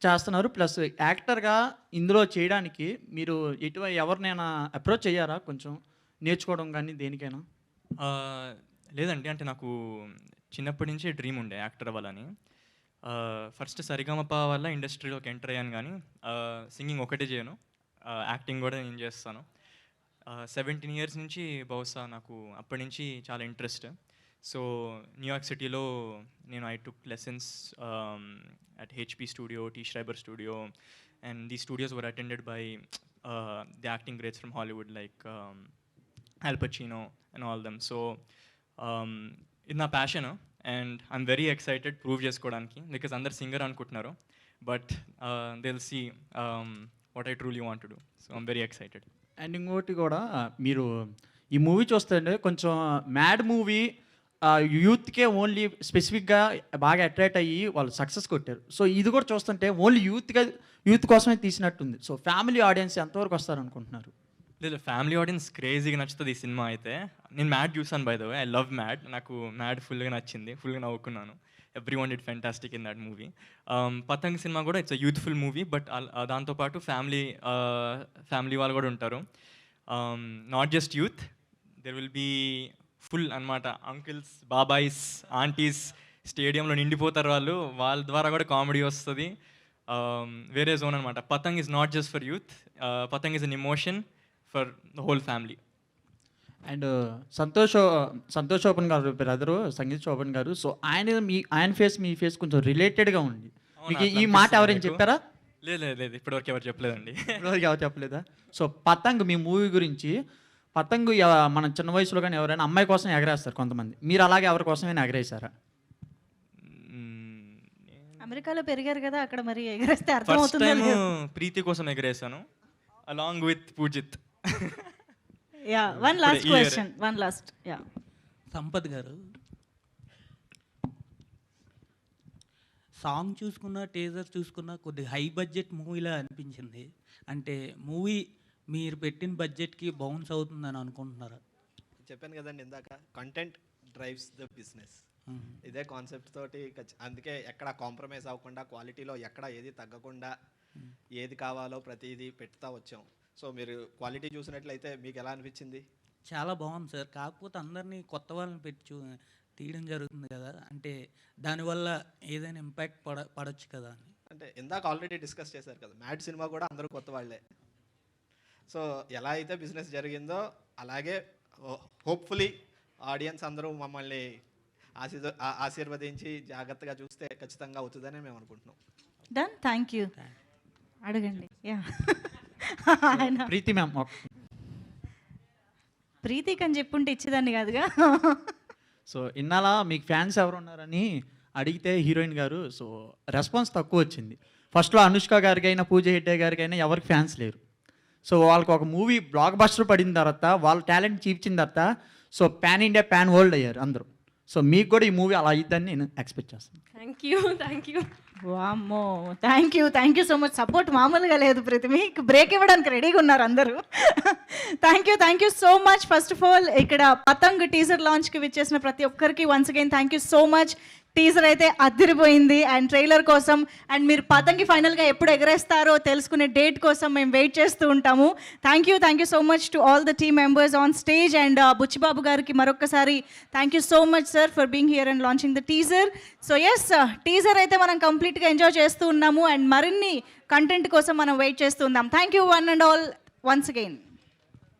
చేస్తున్నారు ప్లస్ యాక్టర్గా ఇందులో చేయడానికి మీరు ఎవరినైనా అప్రోచ్ అయ్యారా కొంచెం నేర్చుకోవడం కానీ దేనికైనా? లేదండి, అంటే నాకు చిన్నప్పటి నుంచి డ్రీమ్ ఉండే యాక్టర్ అవ్వాలని. ఫస్ట్ సరిగమప వల్ల ఇండస్ట్రీలోకి ఎంటర్ అయ్యాను, కానీ సింగింగ్ ఒకటే చేయను, యాక్టింగ్ కూడా నేను చేస్తాను. 17 years నుంచి బహుశా నాకు అప్పటి నుంచి చాలా ఇంట్రెస్ట్. సో న్యూయార్క్ సిటీలో నేను I took lessons at HP studio, T Schreiber studio, and these studios were attended by the acting greats from Hollywood like Al Pacino and all them. So ఇది నా passion and I'm very excited prove చేసుకోవడానికి, because అందరు singer అనుకుంటున్నారు, but they will see what I truly want to do. So I'm very excited. And ఇంకోటి కూడా మీరు ఈ movie చూస్తుంటే కొంచెం మ్యాడ్ మూవీ యూత్కే ఓన్లీ స్పెసిఫిక్గా బాగా అట్రాక్ట్ అయ్యి వాళ్ళు సక్సెస్ కొట్టారు. సో ఇది కూడా చూస్తుంటే ఓన్లీ యూత్ కోసమే తీసినట్టుంది. సో ఫ్యామిలీ ఆడియన్స్ ఎంతవరకు వస్తారు అనుకుంటున్నారు? లేదు, ఫ్యామిలీ ఆడియన్స్ క్రేజీగా నచ్చుతుంది ఈ సినిమా అయితే. నేను మ్యాడ్ చూసాను by the way, I love Mad. నాకు మ్యాడ్ ఫుల్గా నచ్చింది, ఫుల్గా నవ్వుకున్నాను. Everyone did fantastic in that movie. Patang సినిమా కూడా it's a youthful movie, but దాంతోపాటు ఫ్యామిలీ వాళ్ళు కూడా ఉంటారు. Not just youth, there will be full అనమాట. అంకిల్స్, బాబాయ్స్, ఆంటీస్ స్టేడియంలో నిండిపోతారు వాళ్ళు. వాళ్ళ ద్వారా కూడా కామెడీ వస్తుంది. వేరే జోన్ అనమాట. Patang is not just for youth, Patang is an emotion for the whole family. And Santosh ఓపెన్ గారు బ్రదరు, సంగీత్ శోభన్ గారు. సో ఆయన ఫేస్ మీ ఫేస్ కొంచెం రిలేటెడ్గా ఉంది. మీకు ఈ మాట ఎవరైనా చెప్పారా? లేదు, ఇప్పటివరకు ఎవరు చెప్పలేదండి. ఇప్పటివరకు ఎవరు చెప్పలేదా? సో పతంగ్ మీ మూవీ గురించి, పతంగ్ మన చిన్న వయసులో కానీ ఎవరైనా అమ్మాయి కోసం ఎగరేస్తారు కొంతమంది, మీరు అలాగే ఎవరి కోసమైనా ఎగరేసారా? అమెరికాలో పెరిగారు కదా, అక్కడ మరి ఎగరేస్తే ఫస్ట్ అర్థమవుతుందో టైం లేదో. ప్రీతి కోసం ఎగరేసాను along with Poojith. Yeah, one last question, one last. Yeah, Sampath garu, song చూసుకున్న, టీజర్ చూసుకున్న కొద్దిగా హై బడ్జెట్ మూవీలా అనిపించింది. అంటే మూవీ మీరు పెట్టిన బడ్జెట్కి బౌన్స్ అవుతుందని అనుకుంటున్నారా? చెప్పాను కదండి ఇందాక, కంటెంట్ డ్రైవ్స్ ద బిజినెస్. ఇదే కాన్సెప్ట్ తోటి అందుకే ఎక్కడ కాంప్రమైజ్ అవ్వకుండా, క్వాలిటీలో ఎక్కడ ఏది తగ్గకుండా, ఏది కావాలో ప్రతిదీ పెడతా వచ్చాం. సో మీరు క్వాలిటీ చూసినట్లయితే మీకు ఎలా అనిపించింది? చాలా బాగుంది సార్. కాకపోతే అందరినీ కొత్త వాళ్ళని పెట్టి తీయడం జరుగుతుంది కదా, అంటే దానివల్ల ఏదైనా ఇంపాక్ట్ పడవచ్చు కదా అని. అంటే ఇందాక ఆల్రెడీ డిస్కస్ చేశారు కదా, మ్యాడ్ సినిమా కూడా అందరూ కొత్త వాళ్ళే. సో ఎలా అయితే బిజినెస్ జరిగిందో అలాగే హోప్ఫుల్లీ ఆడియన్స్ అందరూ మమ్మల్ని ఆశీర్వదించి జాగ్రత్తగా చూస్తే ఖచ్చితంగా అవుతుందని మేము అనుకుంటున్నాం. Done, thank you. అడగండి. యా, ప్రీతి మ్యామ్, ప్రీతికి అని చెప్పుంటే ఇచ్చేదాన్ని కాదుగా. సో ఇన్నాళ్ళ మీకు ఫ్యాన్స్ ఎవరు ఉన్నారని అడిగితే హీరోయిన్ గారు, సో రెస్పాన్స్ తక్కువ వచ్చింది. ఫస్ట్లో అనుష్క గారికి అయినా, పూజ హెగ్డే గారికి అయినా ఎవరికి ఫ్యాన్స్ లేరు. సో వాళ్ళకి ఒక మూవీ బ్లాక్ బస్టర్ పడిన తర్వాత, వాళ్ళ టాలెంట్ చూపించిన తర్వాత, so pan India, pan world అయ్యారు అందరూ. సో మీకు కూడా ఈ మూవీ అలా అయిద్దని నేను ఎక్స్పెక్ట్ చేస్తాను. Thank you. వామ్మో, thank you so much. Support మామూలుగా లేదు ప్రీతి, మీకు బ్రేక్ ఇవ్వడానికి రెడీగా ఉన్నారు అందరూ. Thank you so much. First of all ఇక్కడ పతంగ్ టీజర్ లాంచ్కి విచ్చేసిన ప్రతి ఒక్కరికి once again thank you so much. Teaser అయితే అదిరిపోయింది అండ్ ట్రైలర్ కోసం అండ్ మీరు పతంగి ఫైనల్గా ఎప్పుడు ఎగరేస్తారో తెలుసుకునే డేట్ కోసం మేము వెయిట్ చేస్తూ ఉంటాము. Thank you so much to all the team members on stage and Buchi Babu గారికి మరొకసారి thank you so much sir for being here and launching the teaser. So yes, teaser అయితే మనం కంప్లీట్గా ఎంజాయ్ చేస్తూ ఉన్నాము అండ్ మరిన్ని కంటెంట్ కోసం మనం వెయిట్ చేస్తూ ఉన్నాం. Thank you one and all once again.